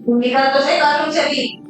Hindi ka to sa ikalong sabi.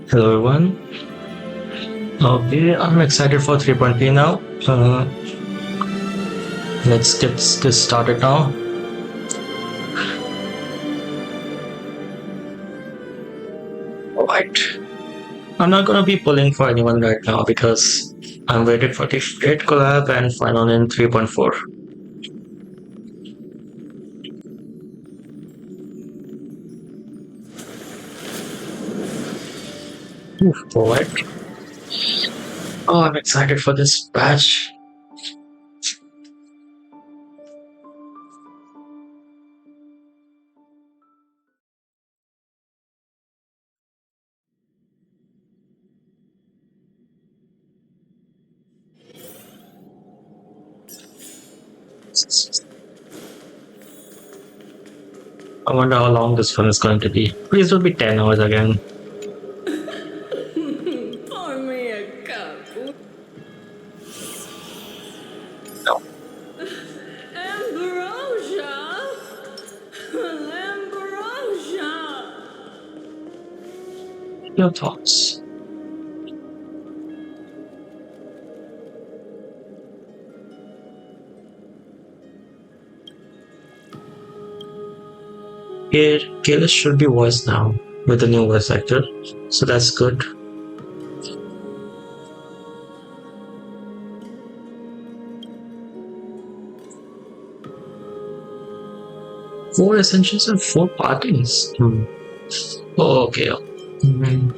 Hello everyone. Okay, I'm excited for 3.3 now. Let's get this started now. Alright. I'm not gonna be pulling for anyone right now because I'm waiting for the great collab and final in 3.4. Alright. Oh, I'm excited for this batch. I wonder how long this one is going to be. Please don't be 10 hours again. Pour me a cup. No. Ambrosia! Ambrosia! Your thoughts. Here, Kalis should be voiced now with the new voice actor, so that's good. 4 essentials and 4 partings. Oh, okay. Hmm.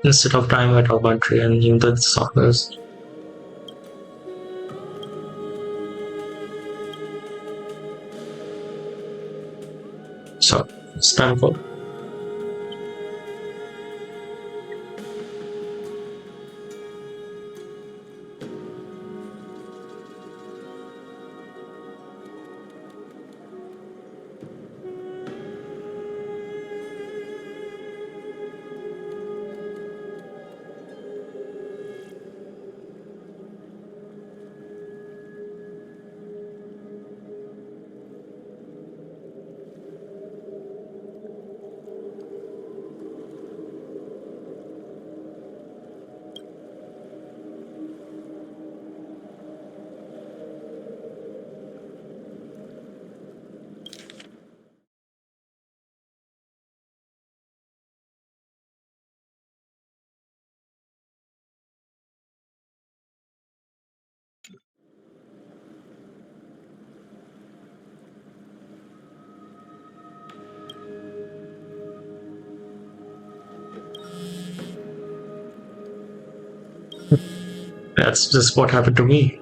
Instead of time at our tree and new the softwares. So it's time for that's just what happened to me.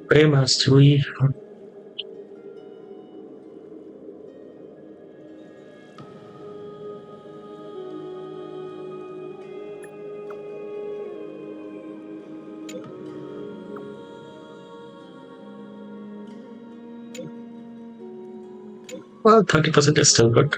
Pay mastery. Well, 30% is still good.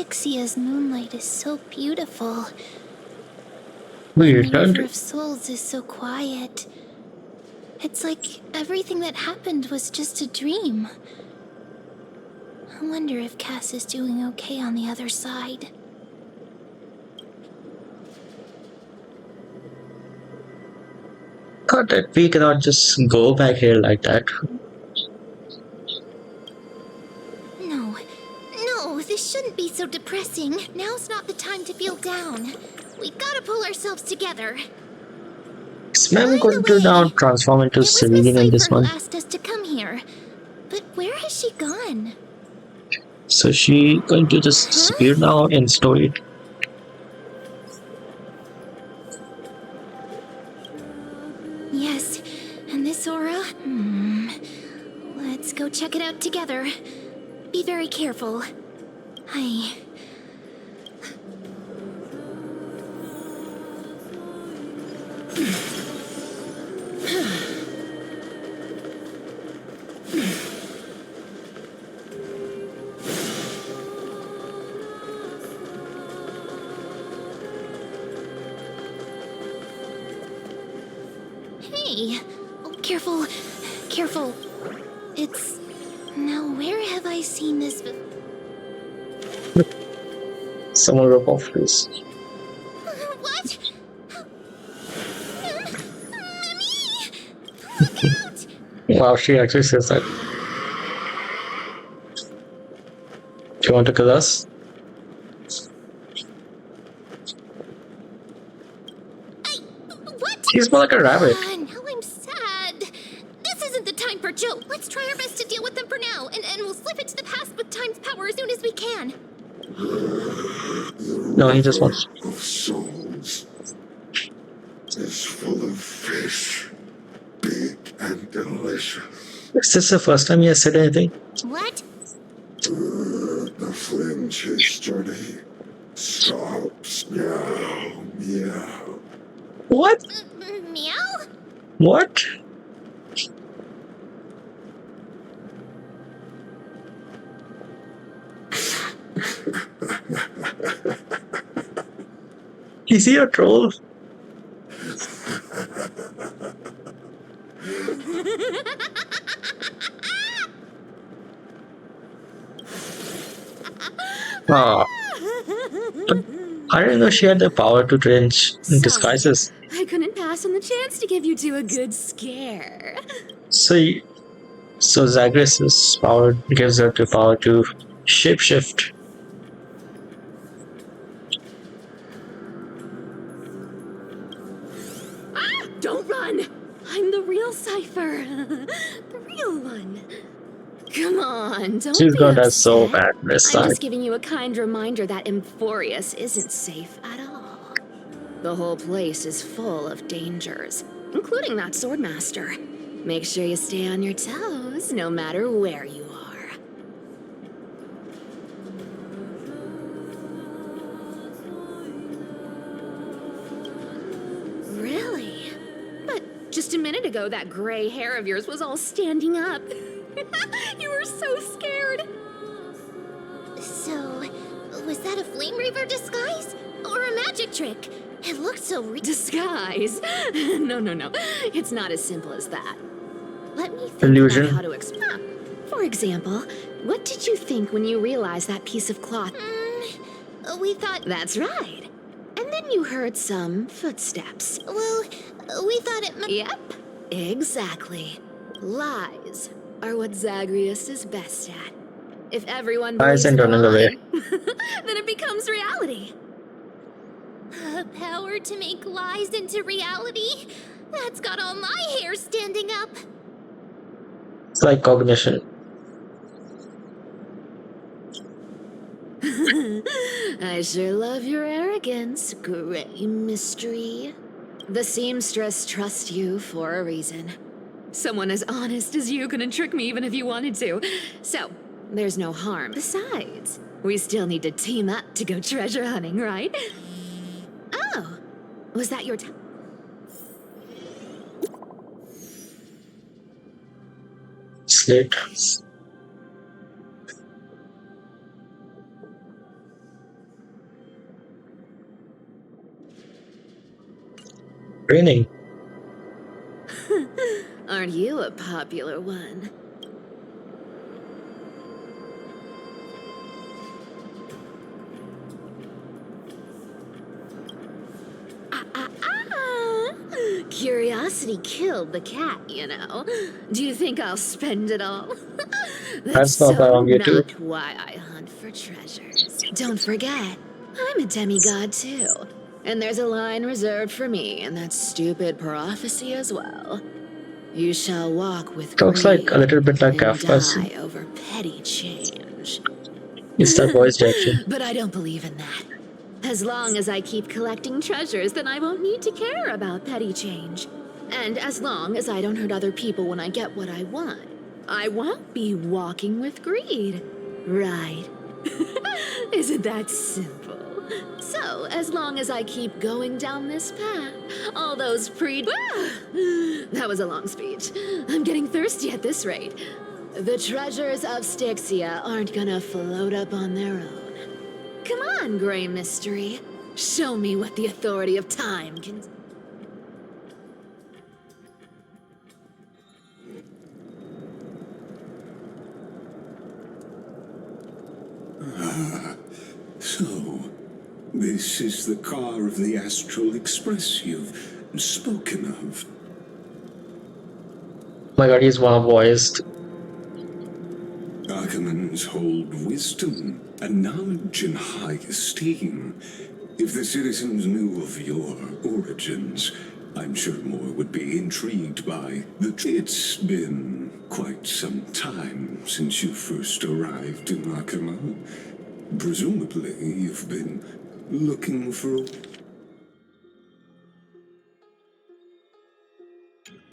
Dixia's moonlight is so beautiful, We and the returned. River of Souls is so quiet. It's like everything that happened was just a dream. I wonder if Cass is doing okay on the other side. Thought that we cannot just go back here like that. No, no, this shouldn't be so depressing. Now's not the time to feel down. We gotta pull ourselves together. Is By Ma'am going to the now way, transform into it was Miss civilian in this Cipher who one? asked us to come here. But where has she gone? So she going to just disappear Huh? now in story? Yes, and this aura? Let's go check it out together. Be very careful. I... Hey! Oh, careful. Careful. It's... Now, where have I seen this Someone rip off this. What? Mummy! Look out! Wow, she actually says that. Do you want to kill us? What? She's more like a rabbit. Now I'm sad. This isn't the time for Joe. Let's try our best to deal with them for now, and we'll slip into the past with Time's power as soon as we can. No, he just wants. Of souls is full of fish, big and delicious. Is this the first time he has said anything? What? The flinch history stops now, meow. What? Meow? What? Is he a troll? Ah, but I didn't know she had the power to change disguises. I couldn't pass on the chance to give you two a good scare. So, so Zagreus's power gives her the power to shapeshift. Don't run! I'm the real Cipher. The real one. Come on, don't She's be gonna die upset. so bad this I'm time. just giving you a kind reminder that Emphorius isn't safe at all. The whole place is full of dangers, including that swordmaster. Make sure you stay on your toes, no matter where you are. Really? But just a minute ago, that gray hair of yours was all standing up. You were so scared. So, was that a Flame Reaver disguise? Or a magic trick? It looked so Disguise? No, no, no. It's not as simple as that. Let me think Illusion. about how to explain. For example, what did you think when you realized that piece of cloth? We thought... That's right. And then you heard some footsteps. Well, we thought it... Yep, exactly. Lies are what Zagreus is best at. If everyone Lies believes and in a running away. lie, then it becomes reality. Power to make lies into reality? That's got all my hair standing up. It's like cognition. I sure love your arrogance, Gray Mystery. The seamstress trusts you for a reason. Someone as honest as you couldn't trick me even if you wanted to. So, there's no harm. Besides, we still need to team up to go treasure hunting, right? Oh, was that your time? Slate. training. Aren't you a popular one? Ah! Curiosity killed the cat, you know. Do you think I'll spend it all? That's That's not so wrong, you too. not why I hunt for treasures. Don't forget, I'm a demigod too. And there's a line reserved for me in that stupid prophecy as well. You shall walk with Talks like a greed little bit like and Kafka's. die over petty change. It's the voice direction. But I don't believe in that. As long as I keep collecting treasures, then I won't need to care about petty change. And as long as I don't hurt other people when I get what I want, I won't be walking with greed. Right? Isn't that simple? So, as long as I keep going down this path, all those that was a long speech. I'm getting thirsty at this rate. The treasures of Styxia aren't gonna float up on their own. Come on, Gray Mystery. Show me what the authority of time can... So, this is the car of the Astral Express you've spoken of. Oh my god, he's one voiced. Archimans hold wisdom and knowledge in high esteem. If the citizens knew of your origins, I'm sure more would be intrigued by the... It's been quite some time since you first arrived in Akima. Presumably, you've been looking for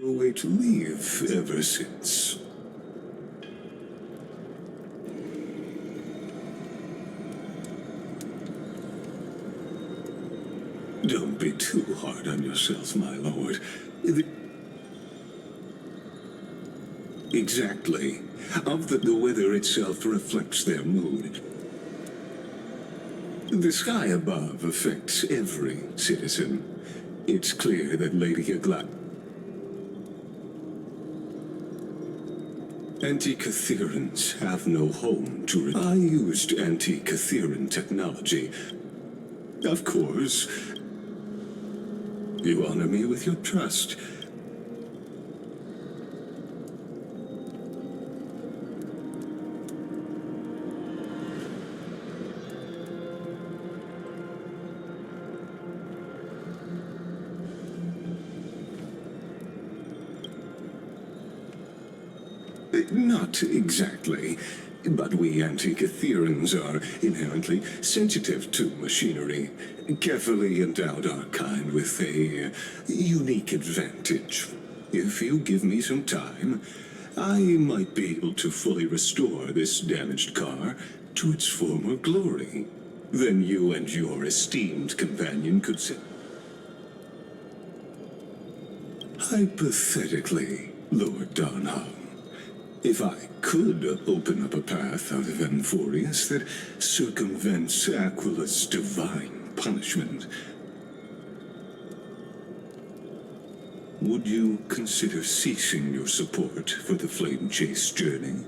a way to leave ever since. Don't be too hard on yourself, my lord. Exactly. The weather itself reflects their mood. The sky above affects every citizen. It's clear that Lady Aglaia... Anti-Catherians have no home to... I used anti-Catherian technology. Of course. You honor me with your trust. Not exactly. But we Anti-Catherians are inherently sensitive to machinery. Carefully endowed our kind with a unique advantage. If you give me some time, I might be able to fully restore this damaged car to its former glory. Then you and your esteemed companion could say... Hypothetically, Lord Darnham, if I could open up a path out of Amphorius that circumvents Aquila's divine punishment, would you consider ceasing your support for the Flame Chase journey?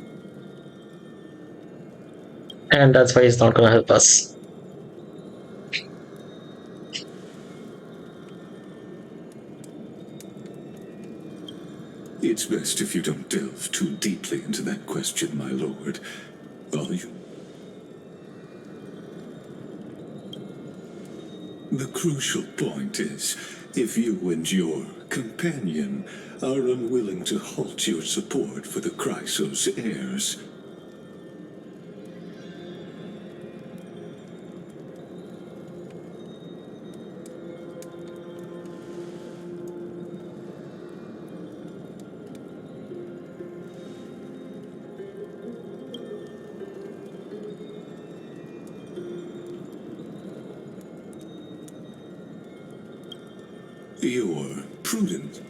And that's why he's not gonna help us. It's best if you don't delve too deeply into that question, my lord. All you... The crucial point is, if you and your companion are unwilling to halt your support for the Chrysos heirs... You're prudent.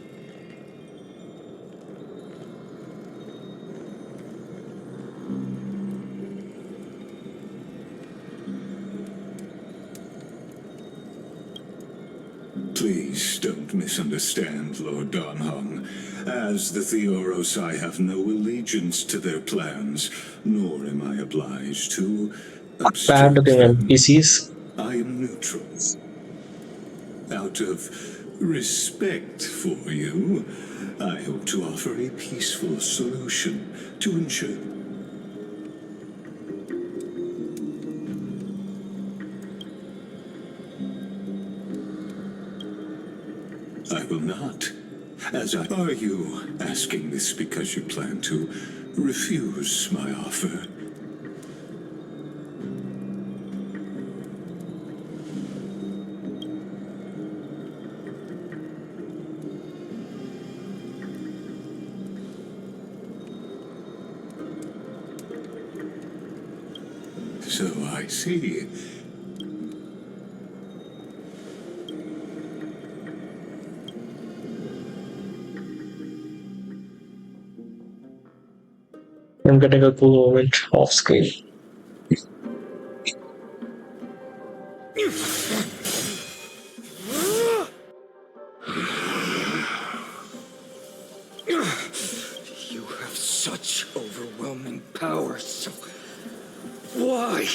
Please don't misunderstand, Lord Donhong. As the Theoros, I have no allegiance to their plans, nor am I obliged to Bad obstruct looking them. NPCs. I am neutral. Out of respect for you, I hope to offer a peaceful solution to ensure. I will not. Are you asking this because you plan to refuse my offer? So I see. I'm getting a cool moment off screen. You have such overwhelming power, so why?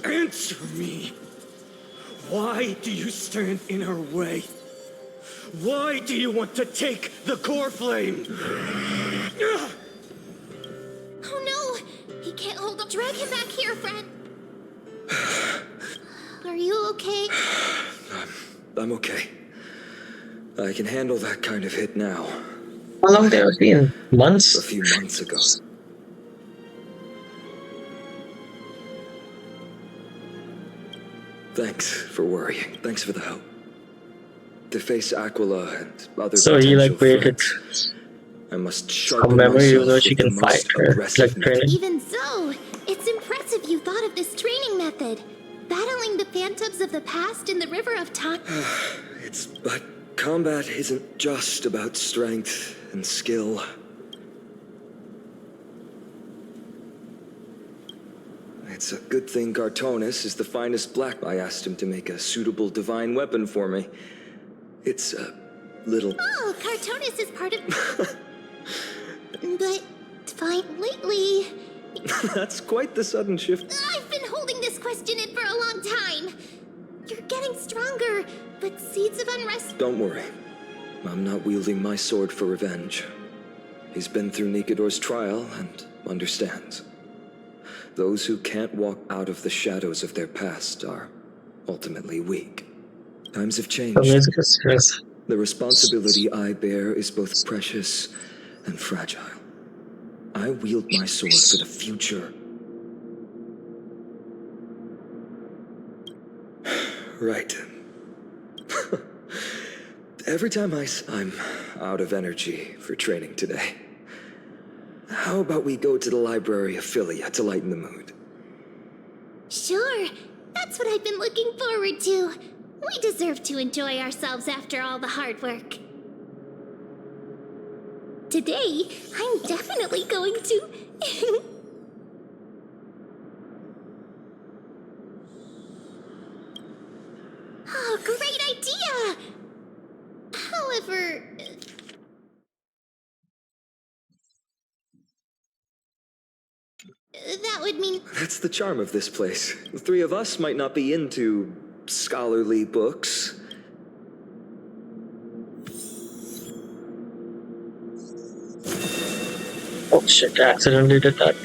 Answer me. Why do you stand in her way? Why do you want to take the core flame? Oh no! He can't hold the Drag him back here, friend! Are you okay? I'm okay. I can handle that kind of hit now. How long they have been? A Months? few months ago. Thanks for worrying. Thanks for the help. To face Aquila and other So he potential waited threats, I must some sharpen memory myself so she with the can fight most her. aggressive Like training. Even so, it's impressive you thought of this training method. Battling the phantoms of the past in the river of time. But combat isn't just about strength and skill. It's a good thing Cartonis is the finest black. I asked him to make a suitable divine weapon for me. It's a little... Oh, Cartonis is part of... But fine, lately... That's quite the sudden shift. I've been holding this question in for a long time. You're getting stronger, but seeds of unrest... Don't worry. I'm not wielding my sword for revenge. He's been through Nikador's trial and understands. Those who can't walk out of the shadows of their past are ultimately weak. Times have the changed. music is serious. The responsibility I bear is both precious and fragile. I wield my sword for the future. Right. Every time I'm out of energy for training today. How about we go to the library of Philia to lighten the mood? Sure, that's what I've been looking forward to. We deserve to enjoy ourselves after all the hard work. Today, I'm definitely going to... Oh, great idea! However... That would mean... That's the charm of this place. The three of us might not be into scholarly books. Oh shit, I accidentally did that.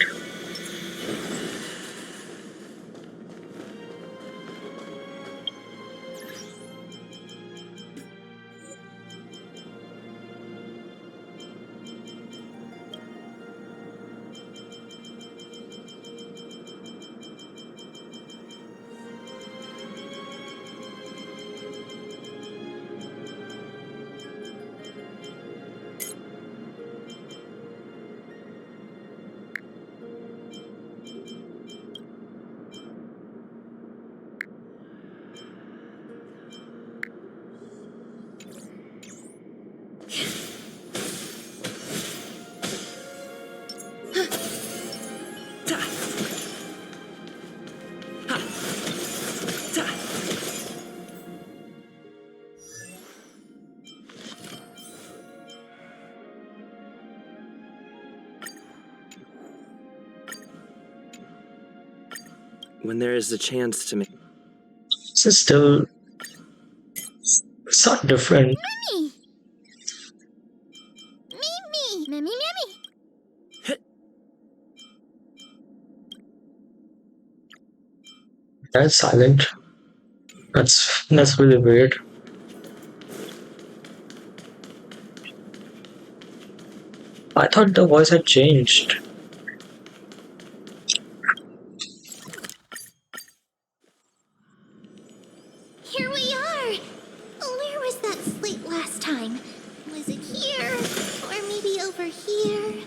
when there is a chance to make. This is still it's not different. Me! Me! Me, me, me, me! That's silent. That's really weird. I thought the voice had changed. Here we are! Where was that slate last time? Was it here? Or maybe over here?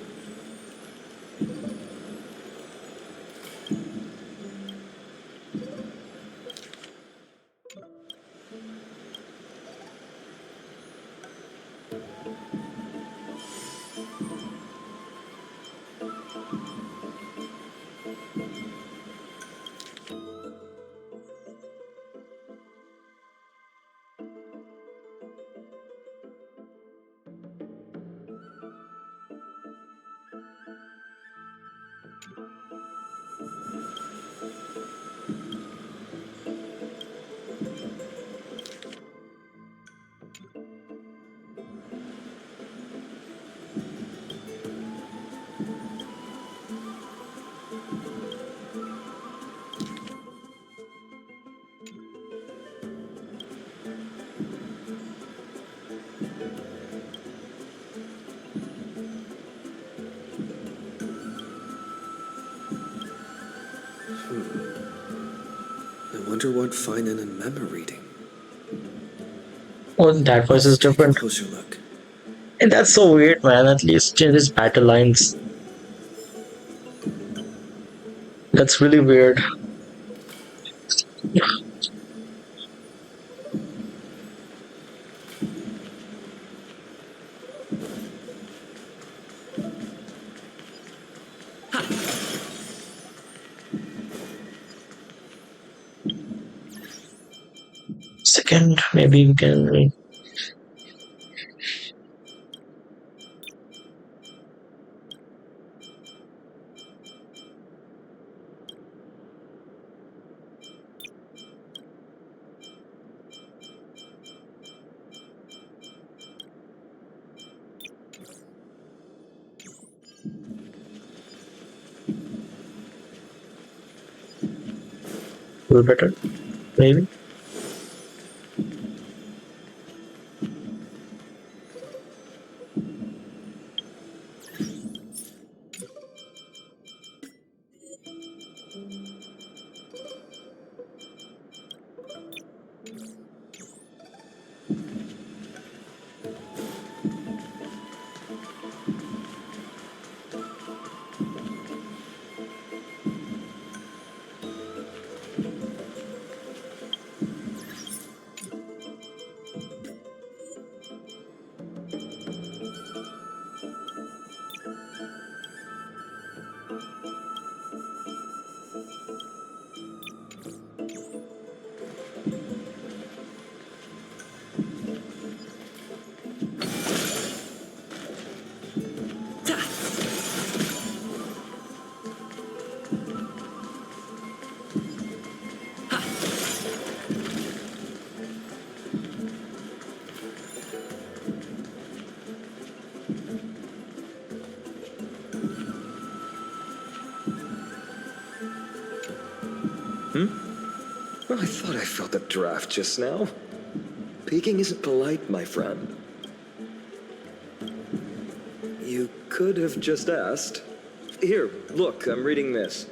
I wonder what Finan and Mem are reading. Oh, that voice is Take a different. closer look. And that's so weird, man. At least changes battle lines. That's really weird. Second, maybe we can. A little better, maybe. Well, I thought I felt a draft just now. Peeking isn't polite, my friend. You could have just asked. Here, look, I'm reading this.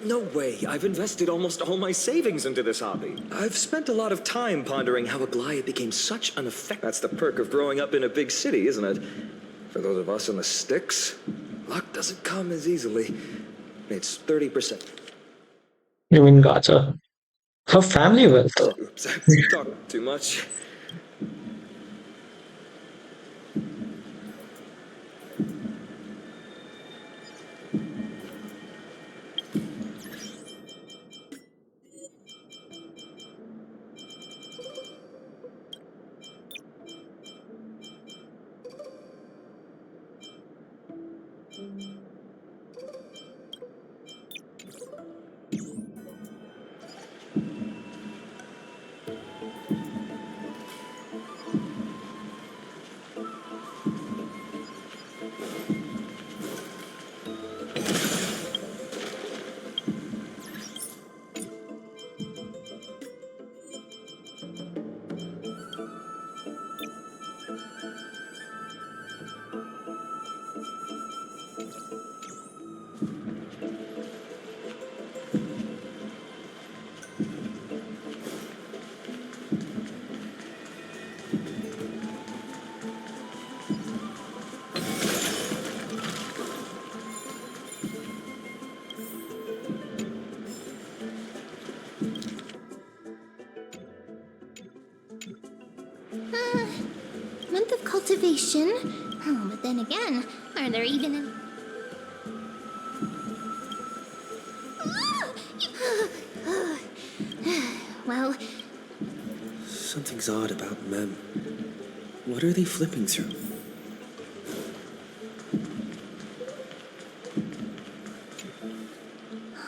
No way. I've invested almost all my savings into this hobby. I've spent a lot of time pondering how Aglaia became such an effect. That's the perk of growing up in a big city, isn't it? For those of us in the sticks, luck doesn't come as easily. It's 30%. You mean Gacha? Her family wealth, though. Oops, I've talked too much. cultivation. Oh, but then again, are there even any... Well, Something's odd about Mem. What are they flipping through?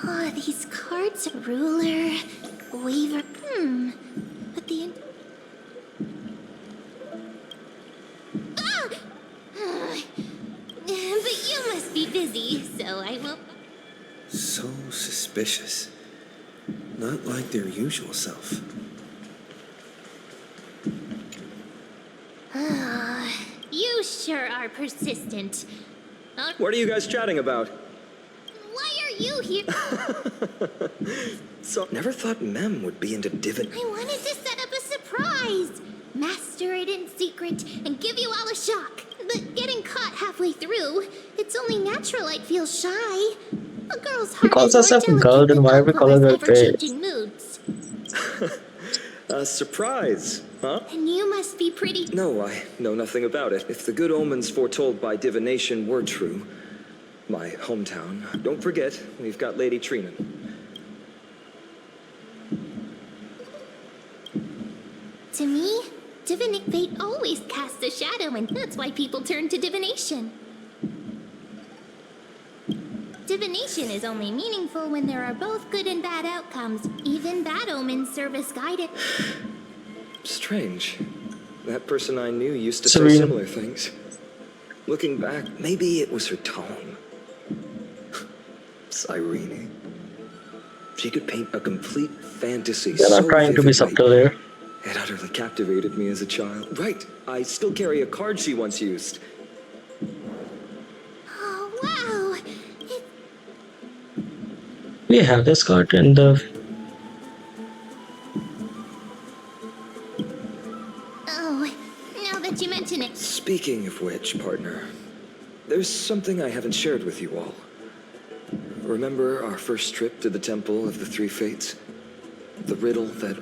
oh, these cards, ruler, waver, but the... Ah! But you must be busy, so I won't... So suspicious. Not like their usual self. You sure are persistent. What are you guys chatting about? Why are you here? So, never thought Mem would be into divin. I wanted to set up a surprise. Master it in secret and give you all a shock. But getting caught halfway through, it's only natural I'd feel shy. A girl's heart calls is more herself a girl, delicate then than why we call her Alcoa's girl face? ever-changing moods. A surprise, huh? And you must be pretty... No, I know nothing about it. If the good omens foretold by divination were true, my hometown, don't forget, we've got Lady Trina. To me, divinic fate always casts a shadow, and that's why people turn to divination. Divination is only meaningful when there are both good and bad outcomes. Even bad omens serve as guidance. Strange. That person I knew used to Serene. say similar things. Looking back, maybe it was her tone. Cyrene. She could paint a complete fantasy They're so not trying to be vividly. subtle here. It utterly captivated me as a child. Right, I still carry a card she once used. Oh, wow. We have this card in the Oh, now that you mention it. Speaking of which, partner, there's something I haven't shared with you all. Remember our first trip to the Temple of the Three Fates? The riddle that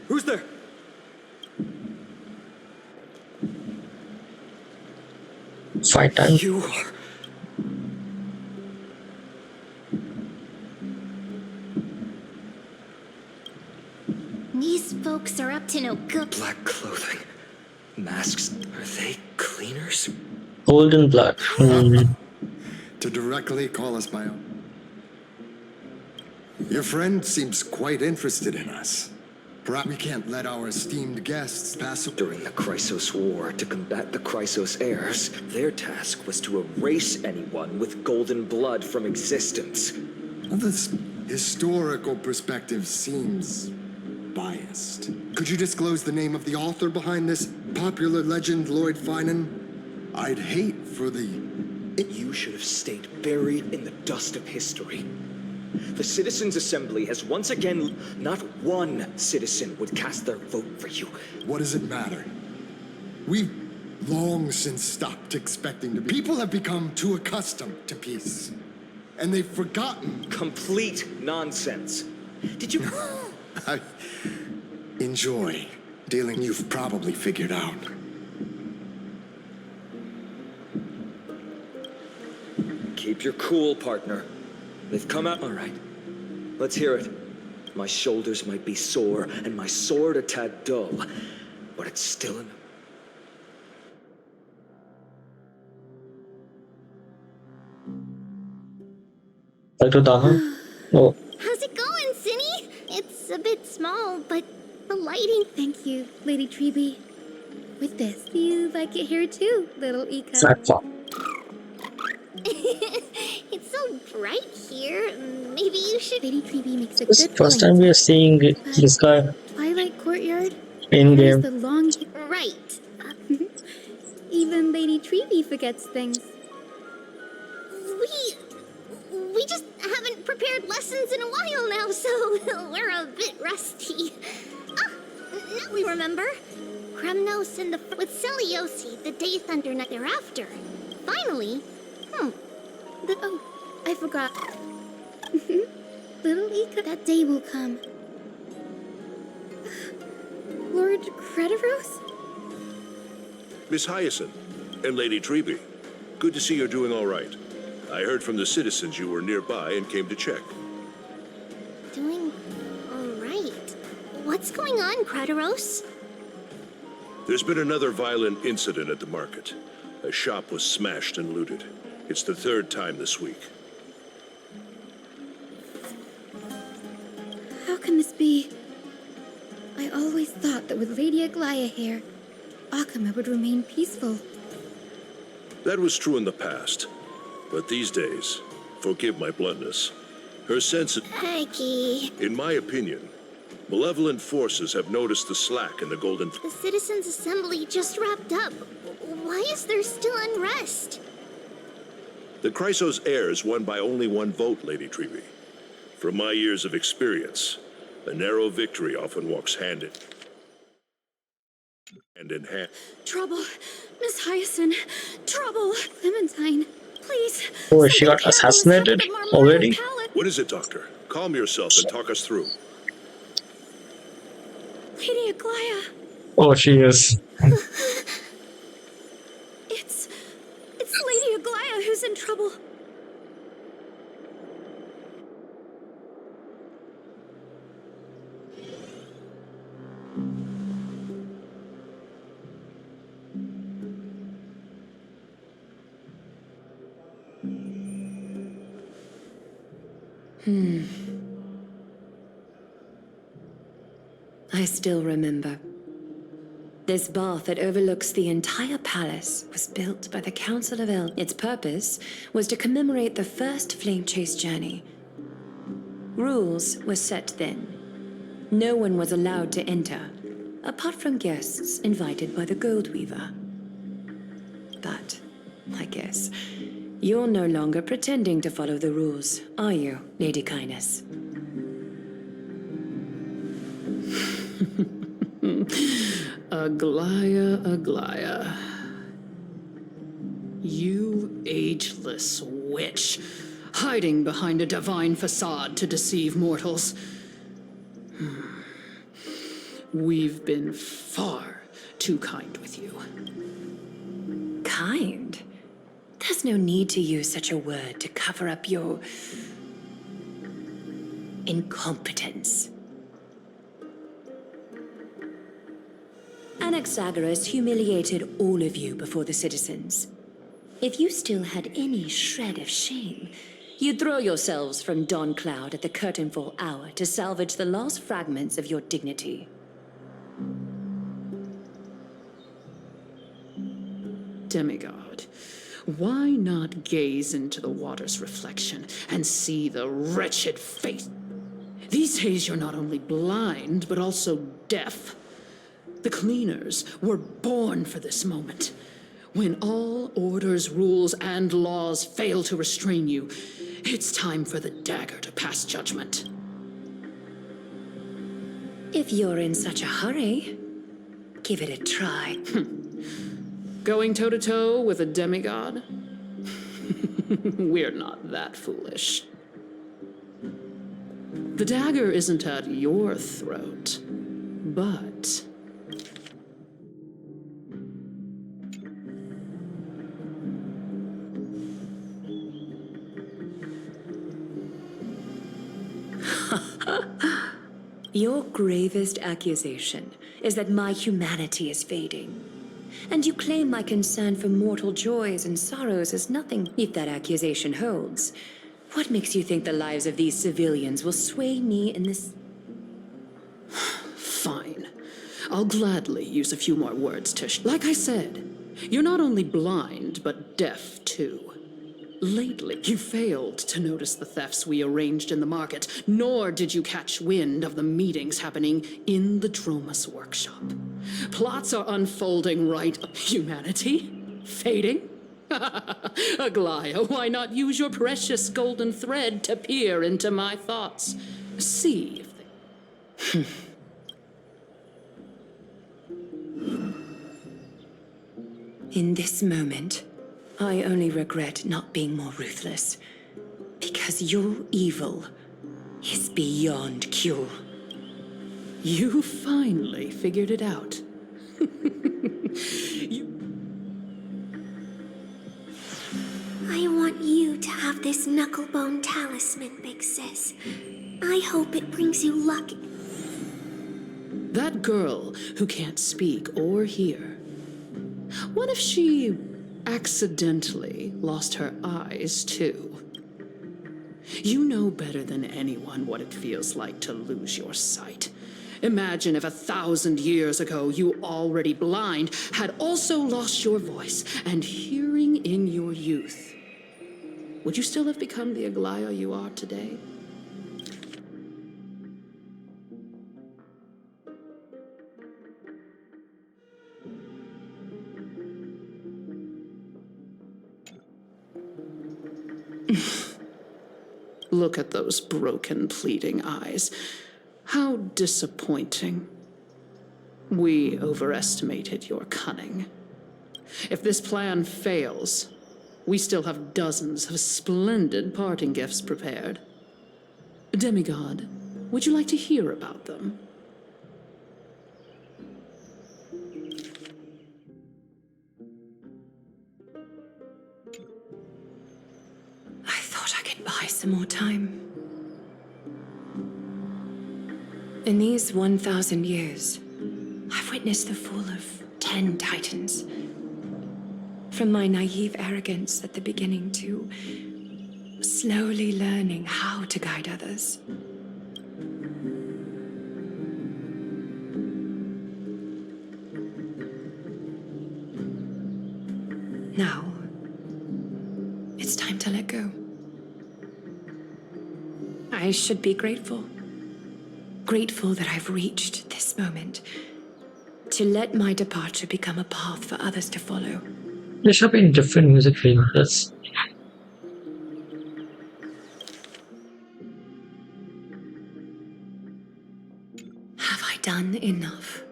Who's there? fight time. You are... These folks are up to no good. Black clothing. Masks. Are they cleaners? Golden blood. To directly call us by own. Your friend seems quite interested in us. Perhaps we can't let our esteemed guests pass. During the Chrysos War, to combat the Chrysos heirs, their task was to erase anyone with golden blood from existence. Well, this historical perspective seems biased. Could you disclose the name of the author behind this popular legend, Lloyd Finan? I'd hate for the... You should have stayed buried in the dust of history. The Citizens' Assembly has once again... Not one citizen would cast their vote for you. What does it matter? We've long since stopped expecting to... People have become too accustomed to peace. And they've forgotten... Complete nonsense. Did you... I enjoy dealing you've probably figured out. Keep your cool, partner. They've come out all right. Let's hear it. My shoulders might be sore and my sword a tad dull, but it's still enough. Back to Dana. Oh, How's it going, Cinny? It's a bit small, but the lighting... Thank you, Lady Treeby. With this, you like it here too, little Ika. Sackcloth. It's so bright here. Maybe you should... Lady Treeby makes a This is good the first point. time we are seeing this guy Twilight Courtyard in there is game. the long... Right. Even Lady Treeby forgets things. We just haven't prepared lessons in a while now, so we're a bit rusty. Ah, now we remember. Kremnos and with Celiosi, the Day Thunder Night thereafter. Finally. Oh, I forgot. Little Ika, that day will come. Lord Crediros? Miss Hyacinth and Lady Treby, good to see you're doing all right. I heard from the citizens you were nearby and came to check. Doing all right. What's going on, Crediros? There's been another violent incident at the market. A shop was smashed and looted. It's the third time this week. How can this be? I always thought that with Lady Aglaya here, Akama would remain peaceful. That was true in the past. But these days, forgive my bluntness, her sense of... Aggie. In my opinion, malevolent forces have noticed the slack in the Golden... The Citizens' Assembly just wrapped up. Why is there still unrest? The Chrysos heirs won by only one vote, Lady Treby. From my years of experience, a narrow victory often walks hand in hand. Trouble. Miss Hyacinth. Trouble. Clementine, please. Oh, she got something terrible has assassinated happened at Marmara already? Palace. What is it, Doctor? Calm yourself and talk us through. Lady Aglaya. Oh, she is. It's Lady Aglaya who's in trouble. I still remember. This bath that overlooks the entire palace was built by the Council of Its purpose was to commemorate the first flame chase journey. Rules were set then. No one was allowed to enter, apart from guests invited by the Gold Weaver. But, I guess, you're no longer pretending to follow the rules, are you, Lady Kindness? Aglaya, Aglaya. You ageless witch, hiding behind a divine facade to deceive mortals. We've been far too kind with you. Kind? There's no need to use such a word to cover up your incompetence. Anaxagoras humiliated all of you before the citizens. If you still had any shred of shame, you'd throw yourselves from dawn cloud at the curtainfall hour to salvage the last fragments of your dignity. Demigod, why not gaze into the water's reflection and see the wretched fate? These days you're not only blind, but also deaf. The cleaners were born for this moment. When all orders, rules, and laws fail to restrain you, it's time for the dagger to pass judgment. If you're in such a hurry, give it a try. Going toe-to-toe with a demigod? We're not that foolish. The dagger isn't at your throat, but... Your gravest accusation is that my humanity is fading. And you claim my concern for mortal joys and sorrows is nothing if that accusation holds. What makes you think the lives of these civilians will sway me in this... Fine. I'll gladly use a few more words, Tish. Like I said, you're not only blind, but deaf, too. Lately, you failed to notice the thefts we arranged in the market, nor did you catch wind of the meetings happening in the Dromus workshop. Plots are unfolding right up humanity? Fading? Aglaya, why not use your precious golden thread to peer into my thoughts? See if they... In this moment, I only regret not being more ruthless. Because your evil is beyond cure. You finally figured it out. I want you to have this knucklebone talisman, Big Sis. I hope it brings you luck. That girl who can't speak or hear. What if she accidentally lost her eyes, too? You know better than anyone what it feels like to lose your sight. Imagine if 1,000 years ago you, already blind, had also lost your voice and hearing in your youth. Would you still have become the Aglaya you are today? Look at those broken, pleading eyes. How disappointing. We overestimated your cunning. If this plan fails, we still have dozens of splendid parting gifts prepared. Demigod, would you like to hear about them? I thought I could buy some more time. In these 1,000 years, I've witnessed the fall of 10 titans. From my naive arrogance at the beginning to slowly learning how to guide others. Now, it's time to let go. I should be grateful. Grateful that I've reached this moment. To let my departure become a path for others to follow. There should be different music favorites. Have I done enough?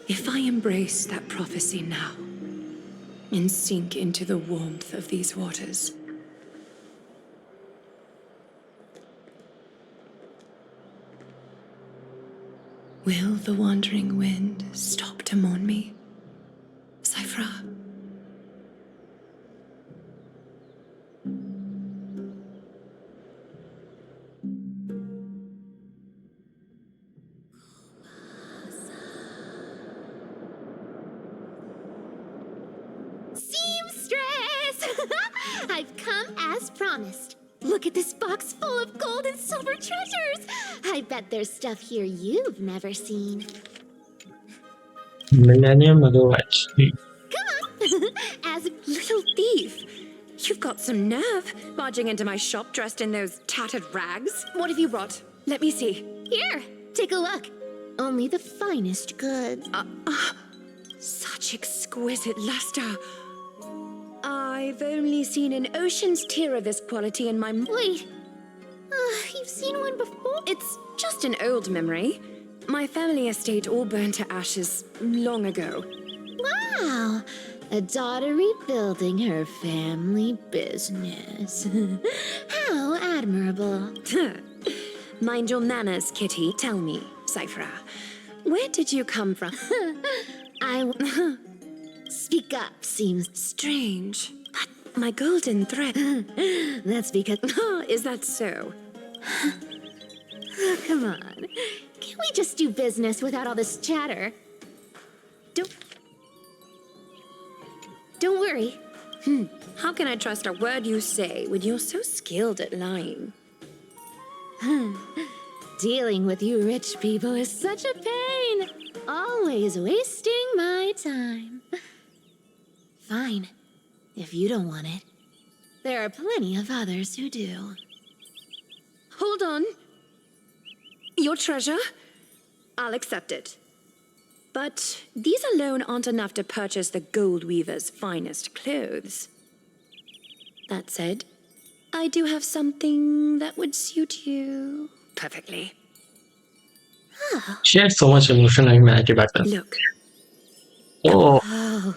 If I embrace that prophecy now, and sink into the warmth of these waters, will the wandering wind stop to mourn me, Cyphra? Seamstress! I've come as promised. Look at this box full of gold and silver treasures. I bet there's stuff here you've never seen. Millennium ago, actually. Come on. As Little thief! You've got some nerve, barging into my shop dressed in those tattered rags. What have you brought? Let me see. here, take a look. Only the finest goods. Such exquisite luster. I've only seen an ocean's tear of this quality in my... Wait, you've seen one before? It's just an old memory. My family estate all burned to ashes long ago. Wow, a daughter rebuilding her family business. How admirable. Mind your manners, Kitty. Tell me, Cyphra, where did you come from? Speak up, seems Strange. But my golden thread... that's because... Is that so? Come on. Can't we just do business without all this chatter? Don't worry. How can I trust a word you say when you're so skilled at lying? Dealing with you rich people is such a pain. Always wasting my time. Fine, if you don't want it. There are plenty of others who do. Hold on. Your treasure? I'll accept it. But these alone aren't enough to purchase the gold weaver's finest clothes. That said, I do have something that would suit you perfectly. She had so much emotional humanity back then. Look, Oh,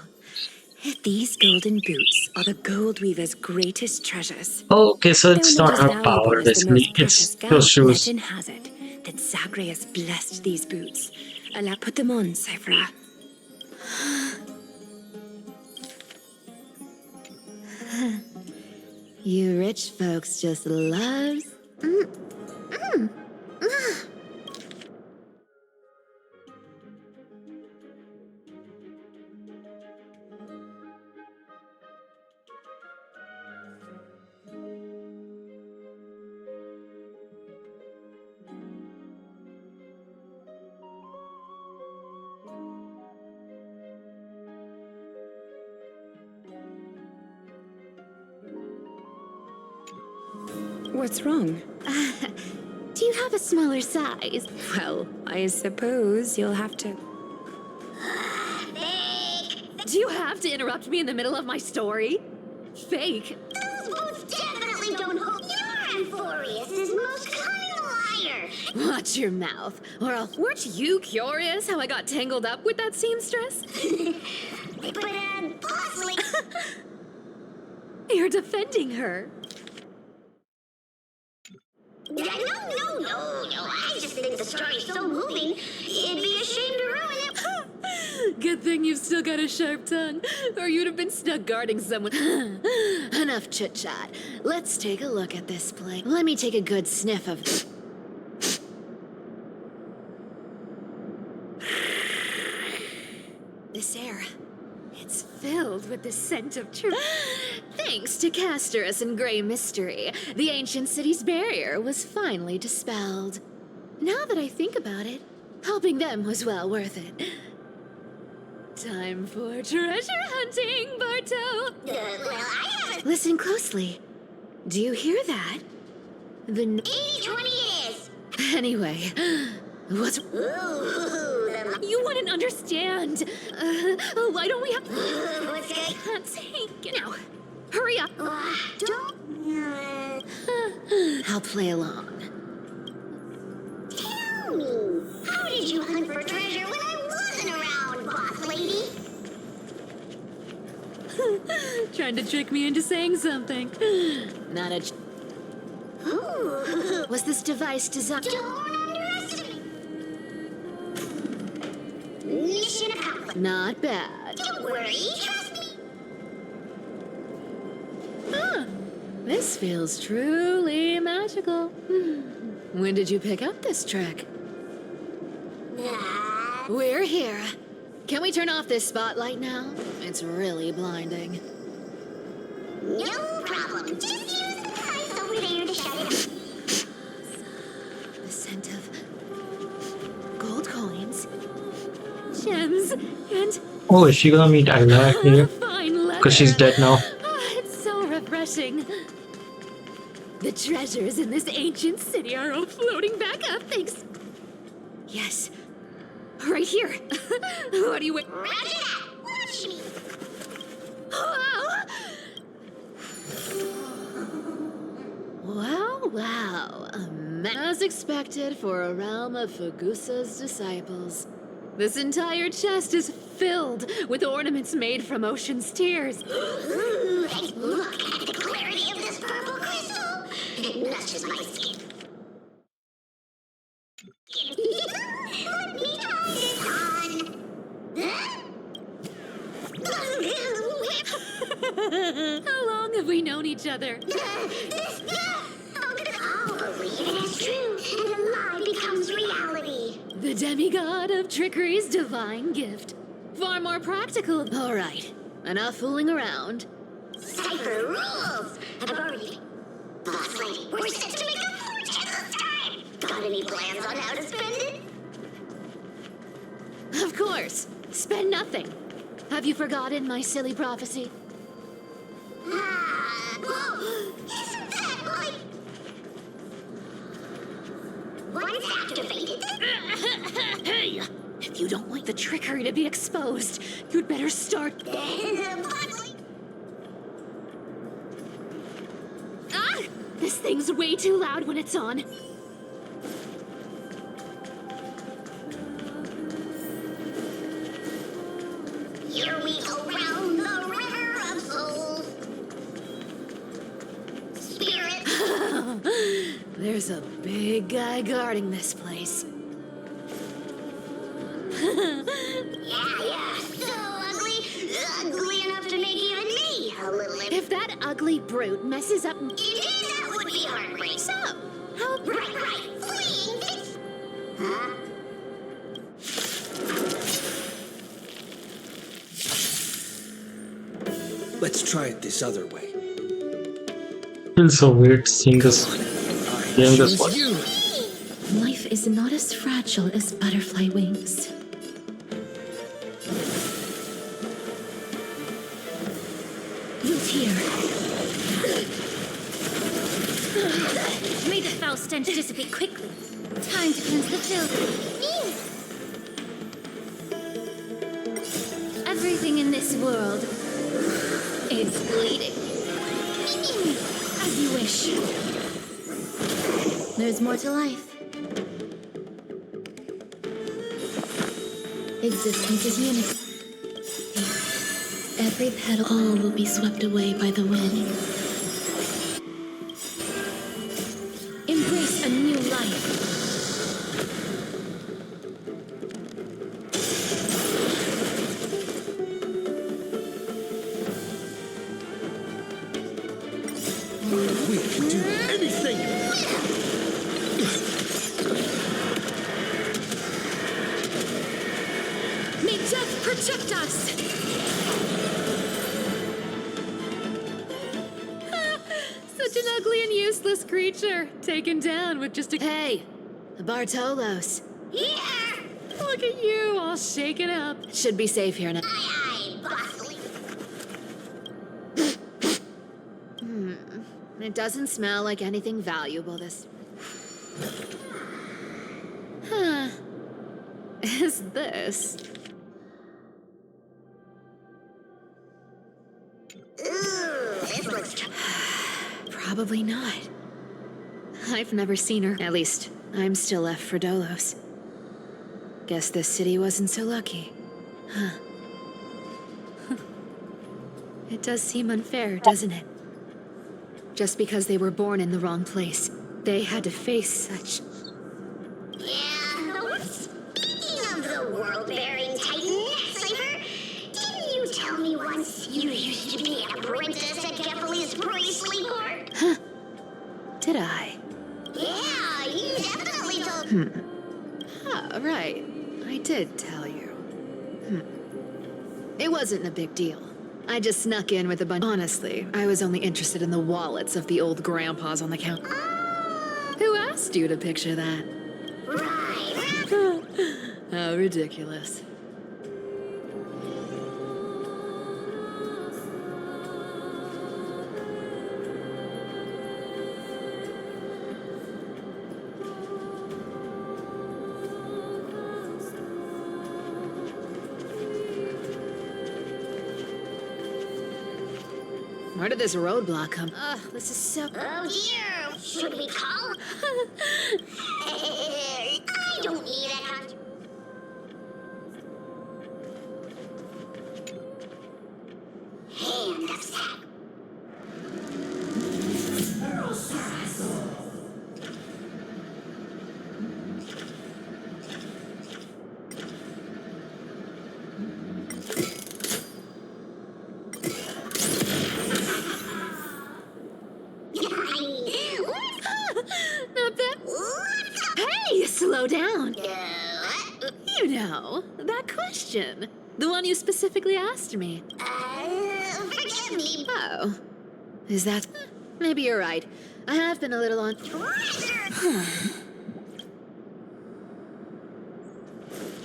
these golden boots are the gold weaver's greatest treasures. okay, so it's They're not as her valuable power, as the basically. most precious It's gold, those shoes. legend has it. that Zagreus blessed these boots. Allah, put them on, Cyphra. You rich folks just love. What's wrong? Do you have a smaller size? Well, I suppose you'll have to. Do you have to interrupt me in the middle of my story? Fake. Those boots definitely don't hold. You're Amphorius' most cunning liar. Watch your mouth. Or else, weren't you curious how I got tangled up with that seamstress? But, Bosley. You're defending her. No. I just think the story's so moving. It'd be a shame to ruin it. Good thing you've still got a sharp tongue, or you'd have been stuck guarding someone. Enough chit-chat. Let's take a look at this play. Let me take a good sniff of... this air. It's filled with the scent of truth. Thanks to Castorus and Grey Mystery, the ancient city's barrier was finally dispelled. Now that I think about it, helping them was well worth it. Time for treasure hunting, Barto! Well, I haven't. Listen closely. Do you hear that? The 80-20 is. Anyway, what's... You wouldn't understand. Why don't we have... What's going Can't take it now. Hurry up. Don't. I'll play along. Tell me, how did you hunt for treasure when I wasn't around, boss lady? Trying to trick me into saying something. Not a... Ooh. Was this device designed... Don't underestimate. Mission accomplished. Not bad. Don't worry, trust me. Huh. This feels truly magical. When did you pick up this trick? We're here. Can we turn off this spotlight now? It's really blinding. No problem. Just use the device over there to shut it off. The scent of gold coins, gems, and Oh, is she gonna meet Ayla here? fine leather. Because she's dead now. It's so refreshing. The treasures in this ancient city are all floating back up, thanks. Yes, right here. What do you wait? Roger that. Watch me. Wow. As expected for a realm of Fagusa's disciples. This entire chest is filled with ornaments made from ocean's tears. Ooh, look at the clarity of this purple crystal. It nudges my skin. Let me try this on. How long have we known each other? I'll believe it is true, and a lie becomes reality. The demigod of trickery's divine gift. Far more practical. All right, enough fooling around. Cypher rules. I've already... Boss lady, we're set to make a fortune this time. Got any plans on how to spend it? Of course. Spend nothing. Have you forgotten my silly prophecy? Whoa! Isn't that like... Once activated... Hey! If you don't like the trickery to be exposed, you'd better start... Ah! This thing's way too loud when it's on. Here we go round the river of souls. Spirit. There's a big guy guarding this place. Yeah, so ugly. Ugly enough to make even me a little... If that ugly brute messes up... Indeed, that would be heartbreaking. So, how... Right. Fleeing this... Huh? Let's try it this other way. Feels so weird seeing this one. Life is not as fragile as butterfly wings. Who's here? May the foul stench dissipate quickly. Time to cleanse the filth. Everything in this world is bleeding. As you wish. There's more to life. Existence is unity. Every petal, all will be swept away by the wind. Embrace a new life. We can do anything! May death protect us! Such an ugly and useless creature, taken down with just a... Hey, Bartolos. Yeah! Look at you, all shaken up. Should be safe here now. Aye, bossly. It doesn't smell like anything valuable, this... Huh. Is this? Ooh, this looks... Probably not. I've never seen her. At least, I'm still left for Dolos. Guess this city wasn't so lucky. Huh. It does seem unfair, doesn't it? Just because they were born in the wrong place, they had to face such... Yeah, speaking of the world-bearing titan, Cypher, didn't you tell me once you used to be an apprentice at Kepler's priestly court? Huh. Did I? Yeah, you definitely told... Ah, right. I did tell you. It wasn't a big deal. I just snuck in with a bunch. Honestly, I was only interested in the wallets of the old grandpas on the counter. Who asked you to picture that? Right. How ridiculous. Where did this roadblock come? Ugh, this is so... Oh dear, should we call? I don't need a con... Handcuffs. Not that... Hey, slow down. You know, that question. The one you specifically asked me. Forgive me. Oh. Is that... Maybe you're right. I have been a little on...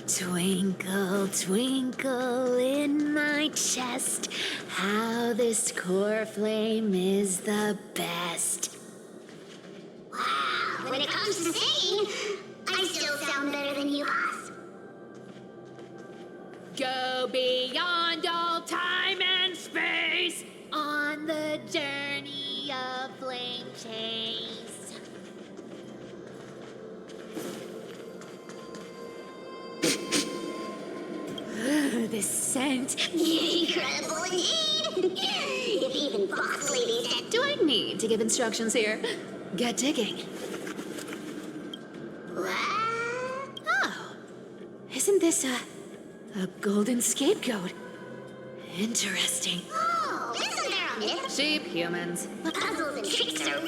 Twinkle, twinkle in my chest, how this core flame is the best. Wow, when it comes to singing, I still sound better than you, Haas. Go beyond all time and space on the journey of flame chase. This scent. Incredible indeed. If even boss ladies had... Do I need to give instructions here? Get digging. Oh, isn't this a golden scapegoat? Interesting. Oh, isn't there a myth? Sheep humans. Puzzles and tricks are...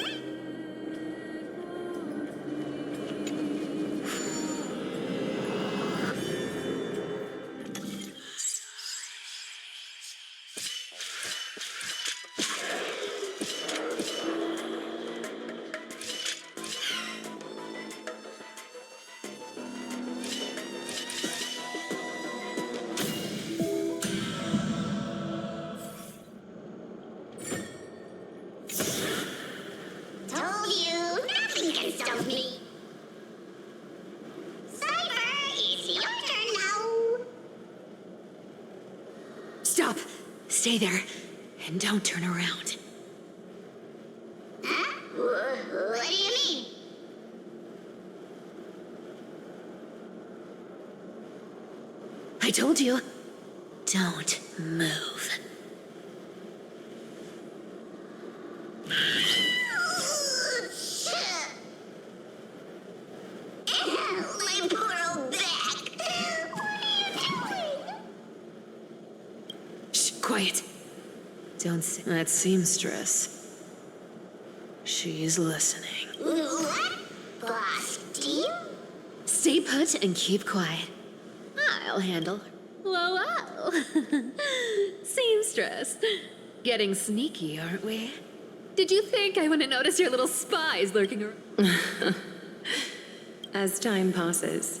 Told you, nothing can stop me. Cypher, it's your turn now. Stop. Stay there. And don't turn around. Huh? What do you mean? I told you. Don't move. My poor old back. What are you doing? Shh, quiet. Don't say that seamstress. She's listening. What? Boss deal? Stay put and keep quiet. I'll handle her. Whoa, whoa. Seamstress. Getting sneaky, aren't we? Did you think I wouldn't notice your little spies lurking around? As time passes,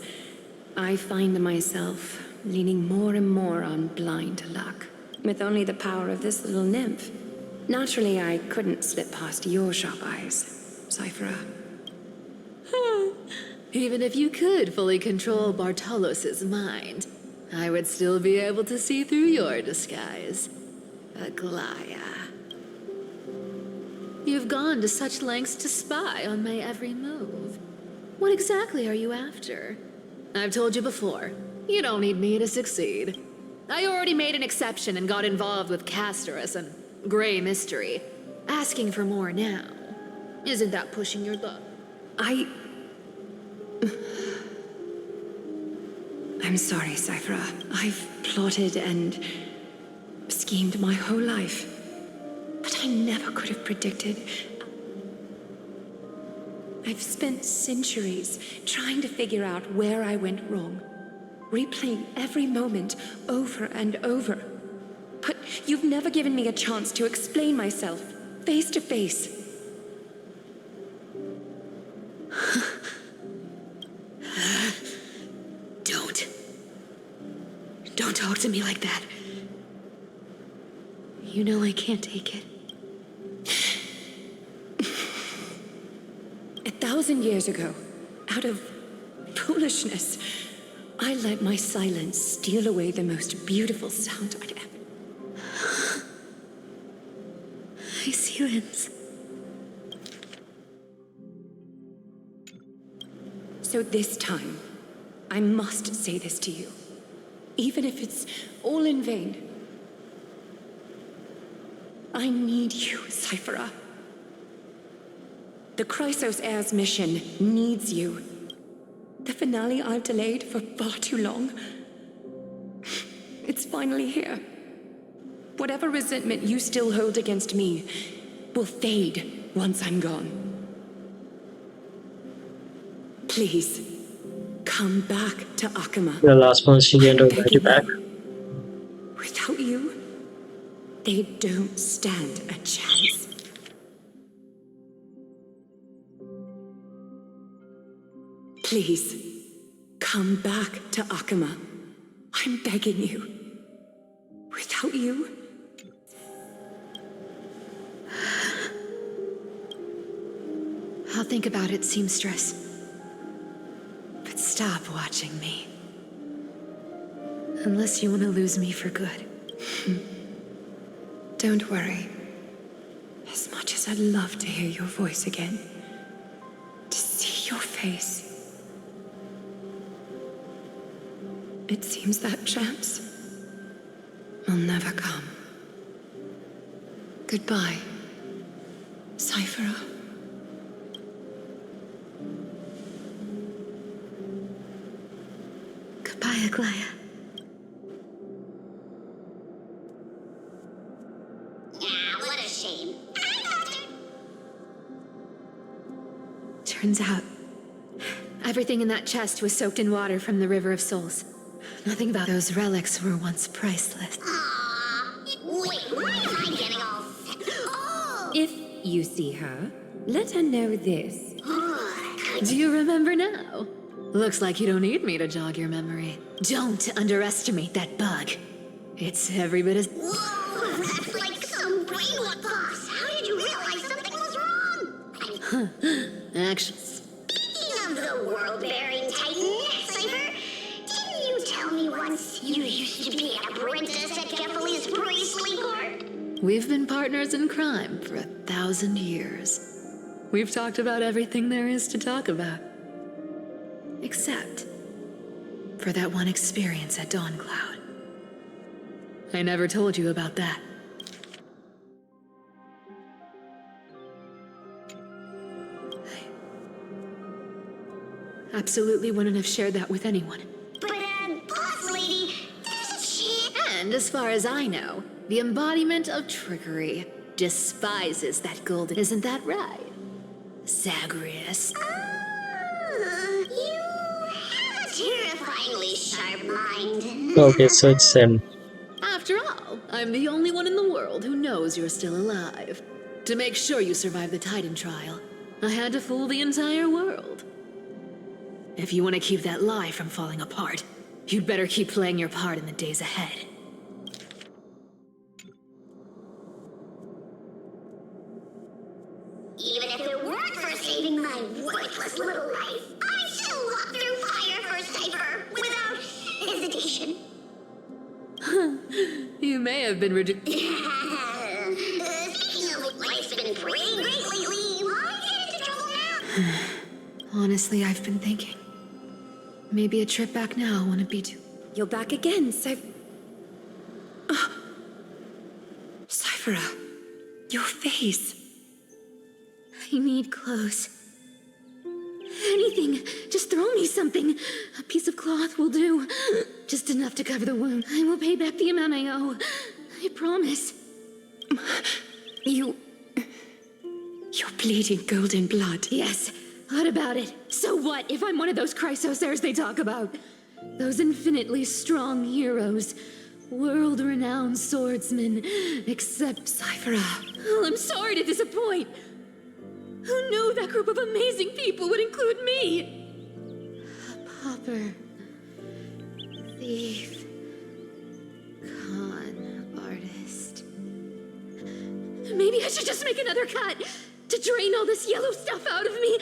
I find myself leaning more and more on blind luck. With only the power of this little nymph. Naturally, I couldn't slip past your sharp eyes, Cyphera. Even if you could fully control Bartolos's mind, I would still be able to see through your disguise. Aglaya. You've gone to such lengths to spy on my every move. What exactly are you after? I've told you before, you don't need me to succeed. I already made an exception and got involved with Castorus and Grey Mystery. Asking for more now. Isn't that pushing your luck? I'm sorry, Cyphera. I've plotted and schemed my whole life. But I never could have predicted. I've spent centuries trying to figure out where I went wrong, replaying every moment over and over. But you've never given me a chance to explain myself, face to face. Don't talk to me like that. You know I can't take it. 1,000 years ago, out of foolishness, I let my silence steal away the most beautiful sound I'd ever. My silence. So this time, I must say this to you, even if it's all in vain. I need you, Cyphera. The Chrysos Heir's mission needs you. The finale I've delayed for far too long. It's finally here. Whatever resentment you still hold against me will fade once I'm gone. Please, come back to Akama. The last one, she gained her I'm body begging back. you. Without you, they don't stand a chance. Please, come back to Akama. I'm begging you. Without you... I'll think about it, seamstress. But stop watching me. Unless you want to lose me for good. Don't worry. As much as I'd love to hear your voice again, to see your face, it seems that chance will never come. Goodbye, Cyphera. Aglaya. Ah, what a shame. Turns out, everything in that chest was soaked in water from the River of Souls. Nothing about those relics were once priceless. Aw. Wait, why am I getting all... Oh! If you see her, let her know this. Do you remember now? Looks like you don't need me to jog your memory. Don't underestimate that bug. It's every bit as... Whoa, that's like some brainwash boss. How did you realize something was wrong? Actually, Speaking of the world-bearing titan, Cypher, didn't you tell me once you used to be an apprentice at Kefali's priestly court? we've been partners in crime for 1,000 years. We've talked about everything there is to talk about. Except for that one experience at Dawncloud. I never told you about that. I absolutely wouldn't have shared that with anyone. But, boss lady, there's a chance... And as far as I know, the embodiment of trickery despises that golden. Isn't that right, Zagreus? You have a terrifyingly sharp mind. Okay, so it's him. After all, I'm the only one in the world who knows you're still alive. To make sure you survive the Titan trial, I had to fool the entire world. If you want to keep that lie from falling apart, you'd better keep playing your part in the days ahead. Even if it weren't for saving my worthless little life, I'd still walk through fire for Cypher without hesitation. You may have been Speaking of life's been pretty great lately, why get into trouble now? Honestly, I've been thinking. Maybe a trip back now wouldn't be too... You're back again, Cyphera, your face. I need clothes. Anything. Just throw me something. A piece of cloth will do. Just enough to cover the wound. I will pay back the amount I owe. I promise. You're bleeding golden blood. Yes. What about it? So what if I'm one of those Chrysosairs they talk about? Those infinitely strong heroes. World-renowned swordsmen. Except Cyphera. Oh, I'm sorry to disappoint. Who knew that group of amazing people would include me? A pauper, thief, con artist. Maybe I should just make another cut to drain all this yellow stuff out of me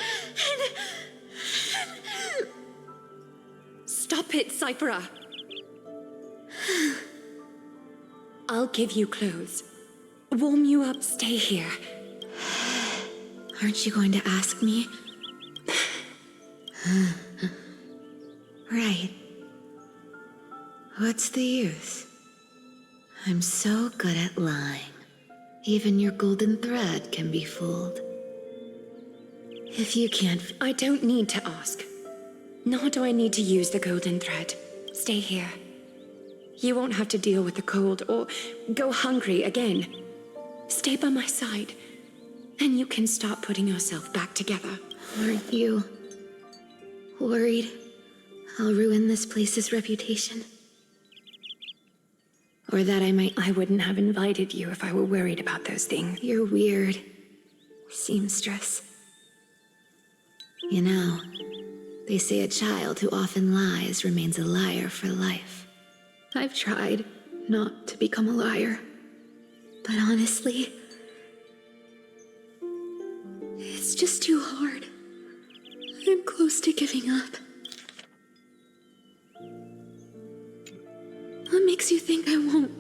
and... Stop it, Cyphera. I'll give you clothes. Warm you up, stay here. Aren't you going to ask me? Right. What's the use? I'm so good at lying. Even your golden thread can be fooled. If you can't... I don't need to ask. Nor do I need to use the golden thread. Stay here. You won't have to deal with the cold or go hungry again. Stay by my side. Then you can start putting yourself back together. Aren't you worried I'll ruin this place's reputation? Or that I wouldn't have invited you if I were worried about those things. You're weird, seamstress. You know, they say a child who often lies remains a liar for life. I've tried not to become a liar, but honestly, it's just too hard. I'm close to giving up. What makes you think I won't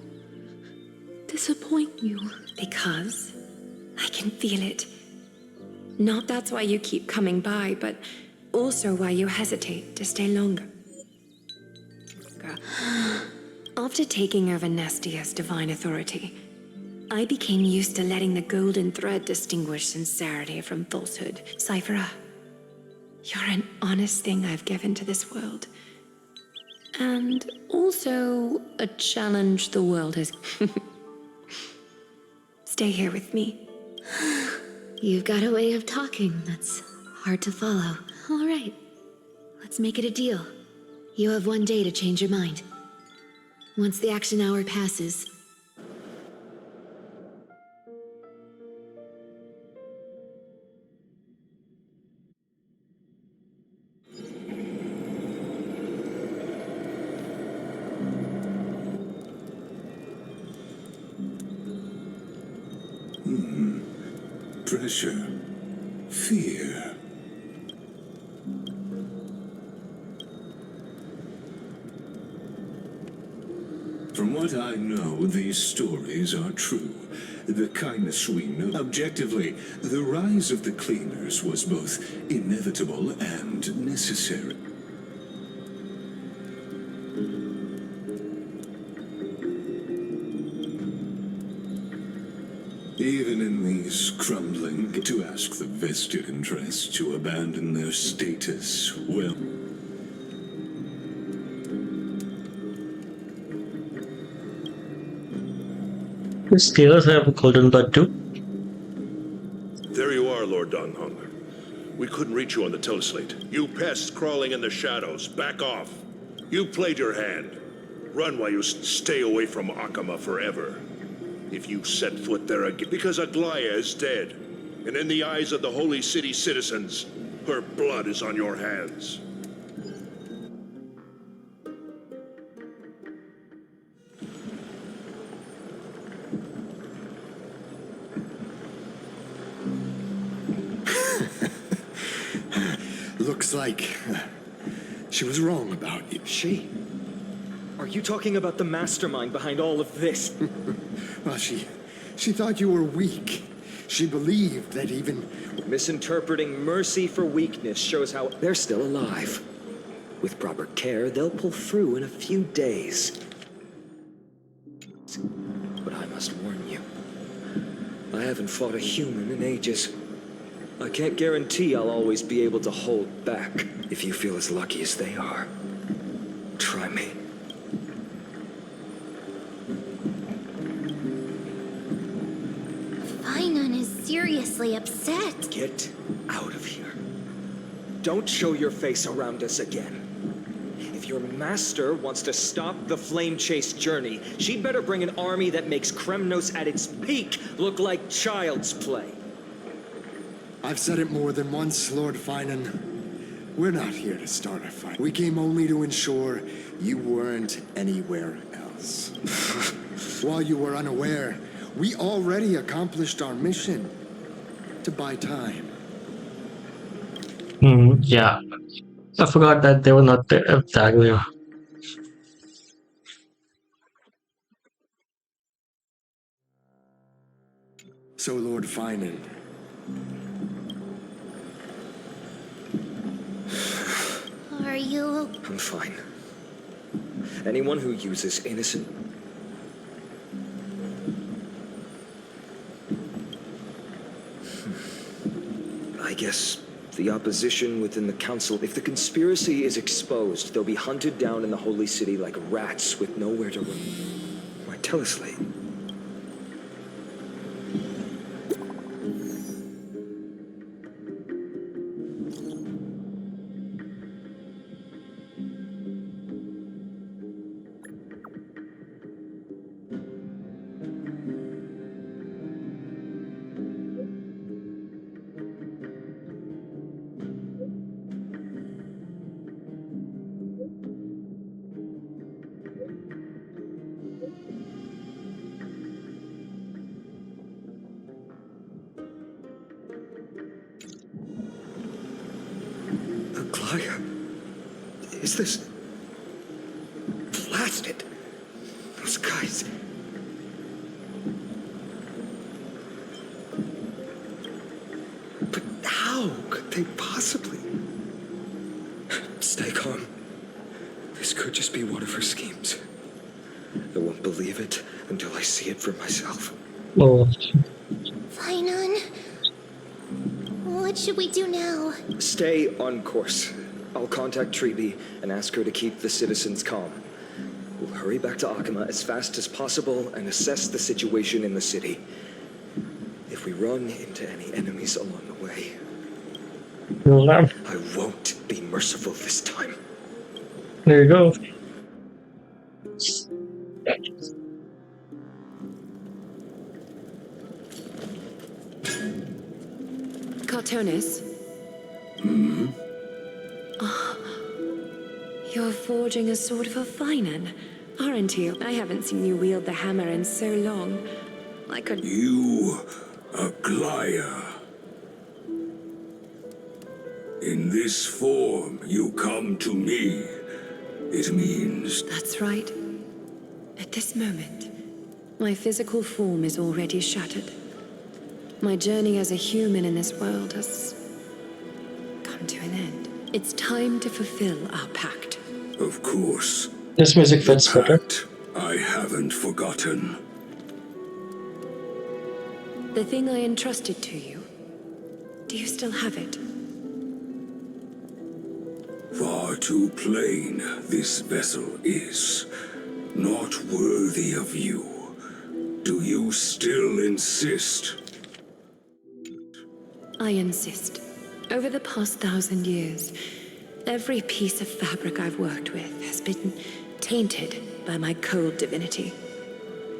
disappoint you? Because I can feel it. Not that's why you keep coming by, but also why you hesitate to stay longer. After taking over Nestia's divine authority, I became used to letting the golden thread distinguish sincerity from falsehood. Cyphera, you're an honest thing I've given to this world. And also a challenge the world has. Stay here with me. You've got a way of talking that's hard to follow. All right, let's make it a deal. You have 1 day to change your mind. Once the action hour passes, Pressure. Fear. From what I know, these stories are true. The kindness we know. Objectively, the rise of the cleaners was both inevitable and necessary. Even in these crumbling, to ask the vested interests to abandon their status, well... The Steelers have golden blood too. There you are, Lord Donghong. We couldn't reach you on the teleslate. You pests crawling in the shadows, back off. You played your hand. Run while you stay away from Akama forever. If you set foot there again, because Aglaya is dead, and in the eyes of the Holy City citizens, her blood is on your hands. Looks like she was wrong about you. She? Are you talking about the mastermind behind all of this? Well, she thought you were weak. She believed that even... Misinterpreting mercy for weakness shows how they're still alive. With proper care, they'll pull through in a few days. But I must warn you, I haven't fought a human in ages. I can't guarantee I'll always be able to hold back. If you feel as lucky as they are, try me. Finon is seriously upset. Get out of here. Don't show your face around us again. If your master wants to stop the flame chase journey, she'd better bring an army that makes Kremnos at its peak look like child's play. I've said it more than once, Lord Finan. We're not here to start a fight. We came only to ensure you weren't anywhere else. While you were unaware, we already accomplished our mission to buy time. Yeah. I forgot that they were not there earlier. So, Lord Finan, Are you... I'm fine. Anyone who uses innocent... I guess the opposition within the council, if the conspiracy is exposed, they'll be hunted down in the Holy City like rats with nowhere to run. Why, teleslate. Is this... blasted? Those guys... But how could they possibly... Stay calm. This could just be one of her schemes. I won't believe it until I see it for myself. Oh. Finon? What should we do now? Stay on course. I'll contact Treby and ask her to keep the citizens calm. We'll hurry back to Akama as fast as possible and assess the situation in the city. If we run into any enemies along the way, I won't be merciful this time. There you go. Cartonis? You're forging a sword for Finan, aren't you? I haven't seen you wield the hammer in so long. I could... You, Aglaya. In this form, you come to me. It means... That's right. At this moment, my physical form is already shattered. My journey as a human in this world has come to an end. It's time to fulfill our pact. Of course. This music fits better. I haven't forgotten. The thing I entrusted to you, do you still have it? Far too plain this vessel is. Not worthy of you. Do you still insist? I insist. Over the past 1,000 years, every piece of fabric I've worked with has been tainted by my cold divinity.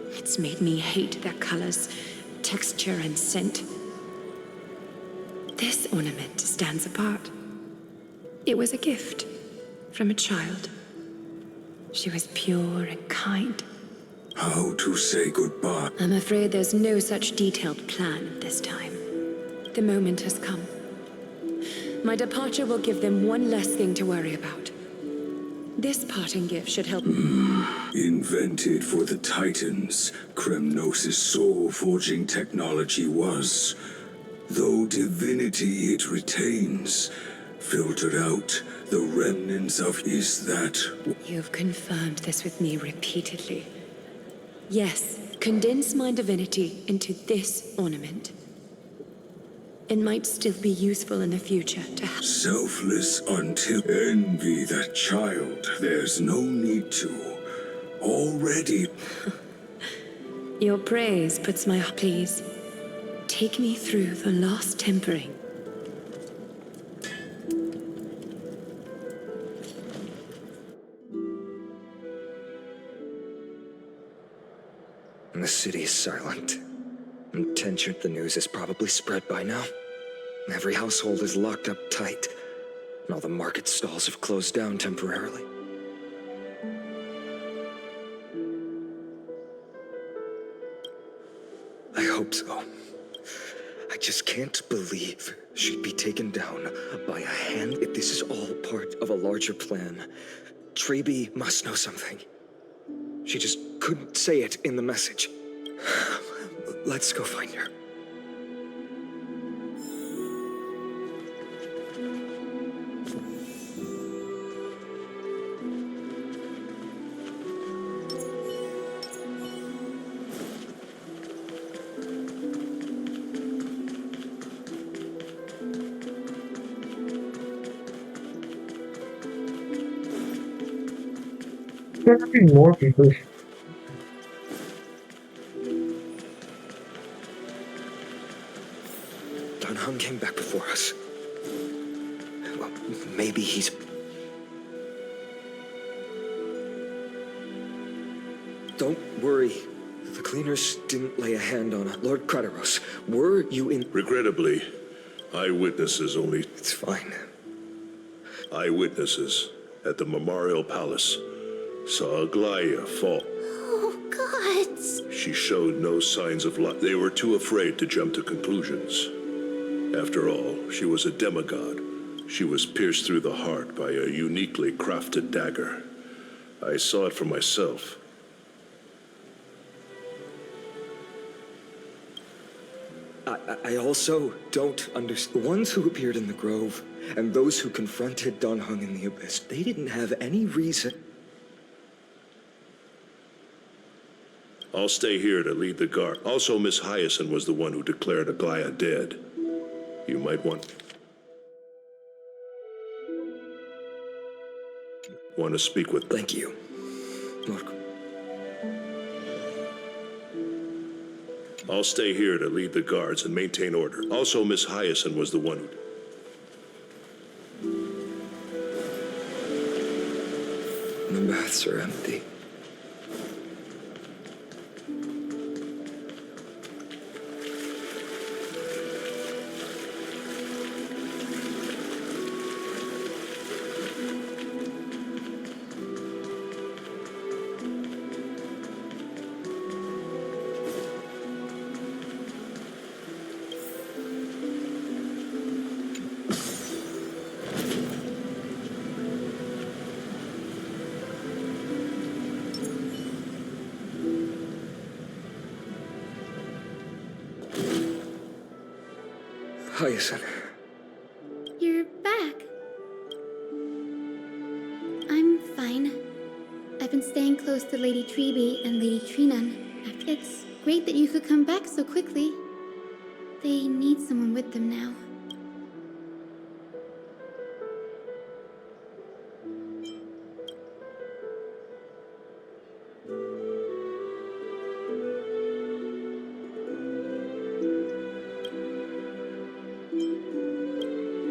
It's made me hate their colors, texture, and scent. This ornament stands apart. It was a gift from a child. She was pure and kind. How to say goodbye? I'm afraid there's no such detailed plan this time. The moment has come. My departure will give them one less thing to worry about. This parting gift should help. Invented for the Titans, Kremnos' soul-forging technology was. Though divinity it retains, filtered out the remnants of is that... You've confirmed this with me repeatedly. Yes, condense my divinity into this ornament. It might still be useful in the future to have... Selfless until envy that child. There's no need to. Already. Your praise puts my... Please, take me through the last tempering. The city is silent. And tension, the news is probably spread by now. Every household is locked up tight, and all the market stalls have closed down temporarily. I hope so. I just can't believe she'd be taken down by a hand. If this is all part of a larger plan, Treby must know something. She just couldn't say it in the message. Let's go find her. There could be more people. Dunham came back before us. Well, maybe he's... Don't worry. The cleaners didn't lay a hand on Lord Krateros. Were you in... Regrettably, eyewitnesses only... It's fine. Eyewitnesses at the Memorial Palace saw Aglaya fall. Oh, God. She showed no signs of life. They were too afraid to jump to conclusions. After all, she was a demigod. She was pierced through the heart by a uniquely crafted dagger. I saw it for myself. I also don't understand. The ones who appeared in the Grove and those who confronted Dunhung in the Abyss, they didn't have any reason. I'll stay here to lead the guard. Also, Miss Hyacinth was the one who declared Aglaya dead. You might want... Want to speak with me? Thank you, Lord. I'll stay here to lead the guards and maintain order. Also, Miss Hyacinth was the one who... The baths are empty. Hyacinth. You're back. I'm fine. I've been staying close to Lady Treby and Lady Trinan. It's great that you could come back so quickly. They need someone with them now.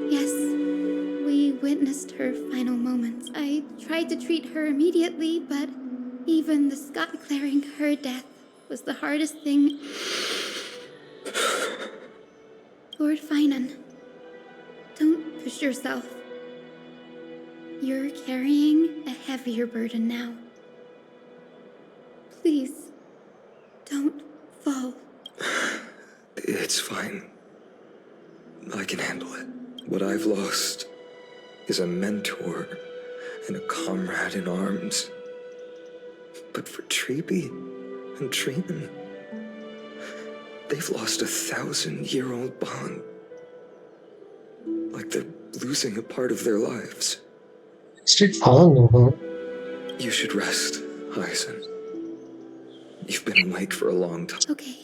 Yes, we witnessed her final moments. I tried to treat her immediately, but even the sky declaring her death was the hardest thing. Lord Finan, don't push yourself. You're carrying a heavier burden now. Please, don't fall. It's fine. I can handle it. What I've lost is a mentor and a comrade in arms. But for Treby and Trinan, they've lost a 1,000-year-old bond. Like they're losing a part of their lives. Street following her. You should rest, Hyacinth. You've been awake for a long time. Okay.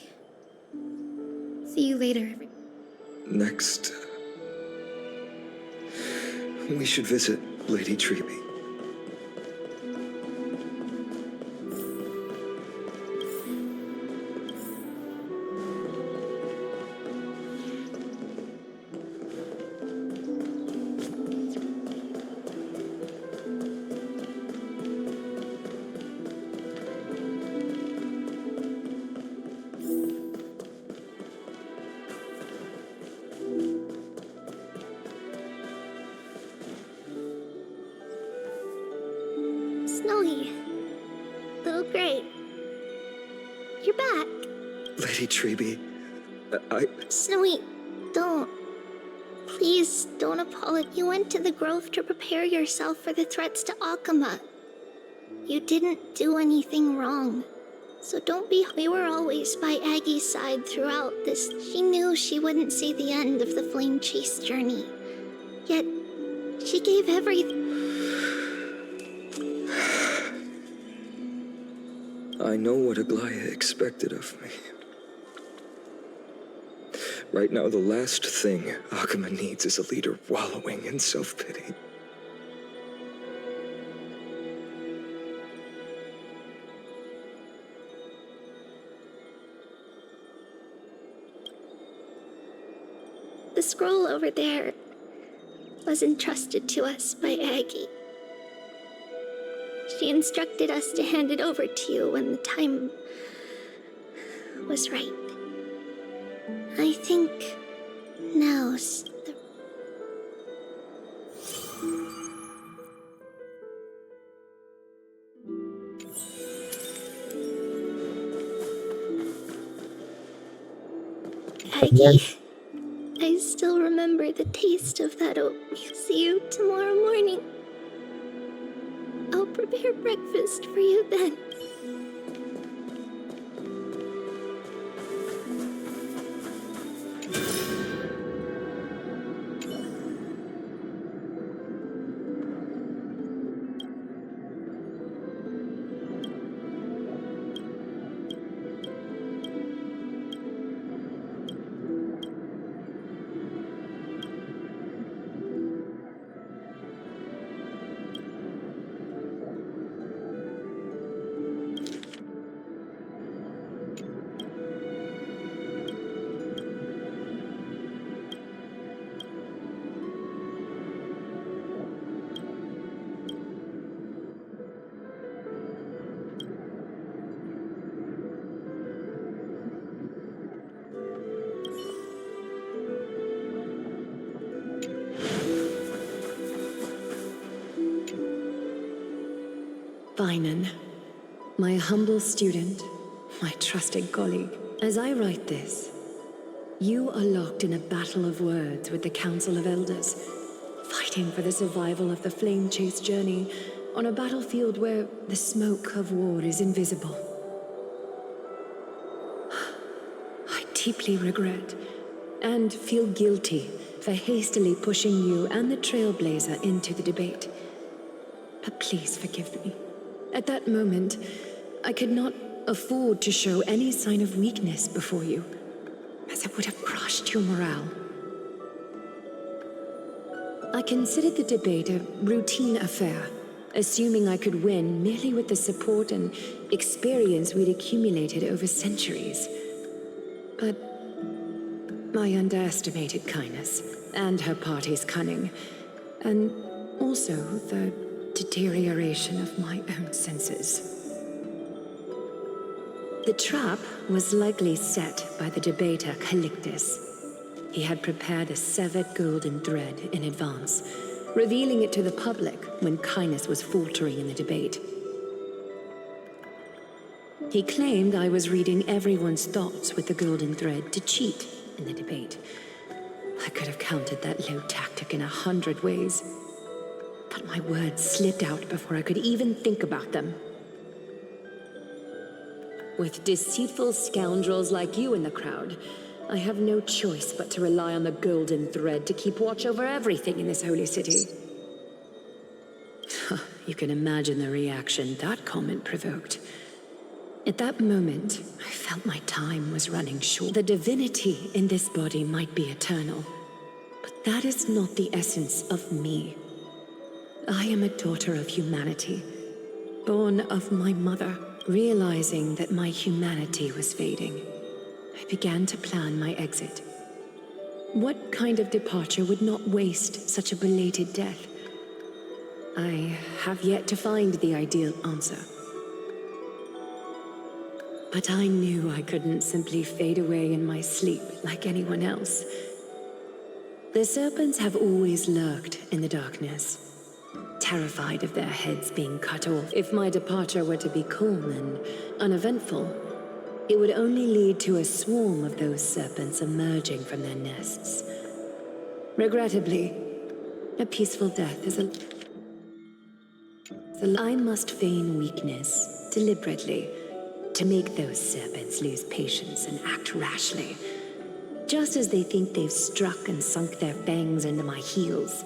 See you later. Next, we should visit Lady Treby. Snowy. Little Gray. You're back. Lady Treby, Snowy, don't. Please don't apologize. You went to the grove to prepare yourself for the threats to Akama. You didn't do anything wrong. So don't be. We were always by Aggie's side throughout this. She knew she wouldn't see the end of the flame chase journey. Yet, she gave everything. I know what Aglaya expected of me. Right now, the last thing Akama needs is a leader wallowing in self-pity. The scroll over there was entrusted to us by Aggie. She instructed us to hand it over to you when the time was right. I think now's the... Aggie, I still remember the taste of that oatmeal. See you tomorrow morning. I'll prepare breakfast for you then. Finan, my humble student, my trusted colleague. As I write this, you are locked in a battle of words with the Council of Elders, fighting for the survival of the Flame Chase journey on a battlefield where the smoke of war is invisible. I deeply regret and feel guilty for hastily pushing you and the Trailblazer into the debate. But please forgive me. At that moment, I could not afford to show any sign of weakness before you, as it would have crushed your morale. I considered the debate a routine affair, assuming I could win merely with the support and experience we'd accumulated over centuries. But I underestimated Kindness and her party's cunning, and also the deterioration of my own senses. The trap was likely set by the debater Calictus. He had prepared a severed golden thread in advance, revealing it to the public when Kindness was faltering in the debate. He claimed I was reading everyone's thoughts with the golden thread to cheat in the debate. I could have countered that low tactic in 100 ways, but my words slipped out before I could even think about them. With deceitful scoundrels like you in the crowd, I have no choice but to rely on the golden thread to keep watch over everything in this holy city. You can imagine the reaction that comment provoked. At that moment, I felt my time was running short. The divinity in this body might be eternal, but that is not the essence of me. I am a daughter of humanity, born of my mother. Realizing that my humanity was fading, I began to plan my exit. What kind of departure would not waste such a belated death? I have yet to find the ideal answer. But I knew I couldn't simply fade away in my sleep like anyone else. The serpents have always lurked in the darkness, terrified of their heads being cut off. If my departure were to be calm and uneventful, it would only lead to a swarm of those serpents emerging from their nests. Regrettably, a peaceful death is I must feign weakness deliberately to make those serpents lose patience and act rashly. Just as they think they've struck and sunk their fangs into my heels,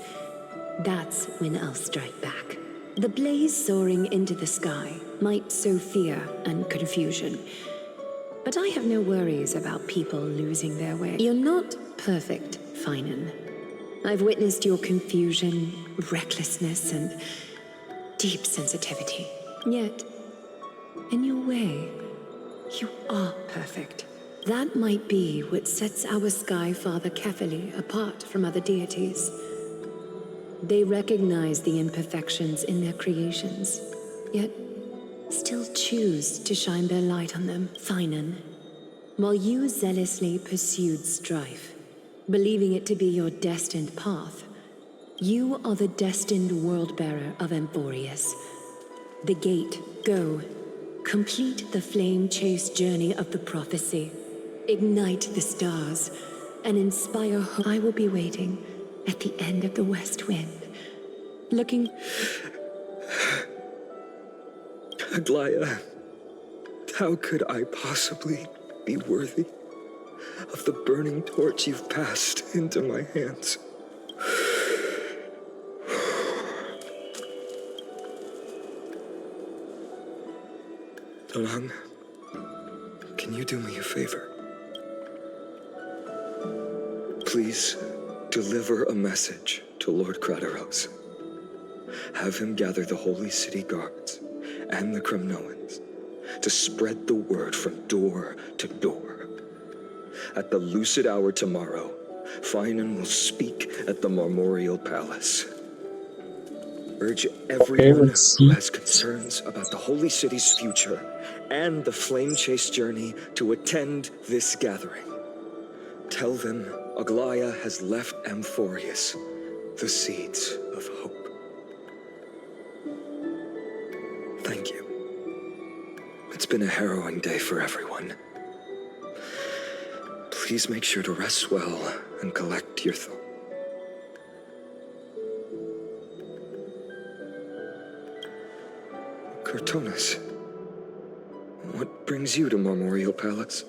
that's when I'll strike back. The blaze soaring into the sky might sow fear and confusion, but I have no worries about people losing their way. You're not perfect, Finan. I've witnessed your confusion, recklessness, and deep sensitivity. Yet, in your way, you are perfect. That might be what sets our Sky Father Kefili apart from other deities. They recognize the imperfections in their creations, yet still choose to shine their light on them. Finan, while you zealously pursued strife, believing it to be your destined path, you are the destined world-bearer of Emphorius. The gate, go. Complete the flame chase journey of the prophecy. Ignite the stars, and inspire hope. I will be waiting at the end of the west wind, looking... Aglaya, how could I possibly be worthy of the burning torch you've passed into my hands? Donang, can you do me a favor? Please deliver a message to Lord Krateros. Have him gather the Holy City guards and the Kremnoans to spread the word from door to door. At the lucid hour tomorrow, Finan will speak at the Marmorial Palace. Urge everyone who has concerns about the Holy City's future and the Flame Chase journey to attend this gathering. Tell them Aglaya has left Amphorius the seeds of hope. Thank It's been a harrowing day for everyone. Please make sure to rest well and collect your thoughts. Cortonis, what brings you to Memorial Palace?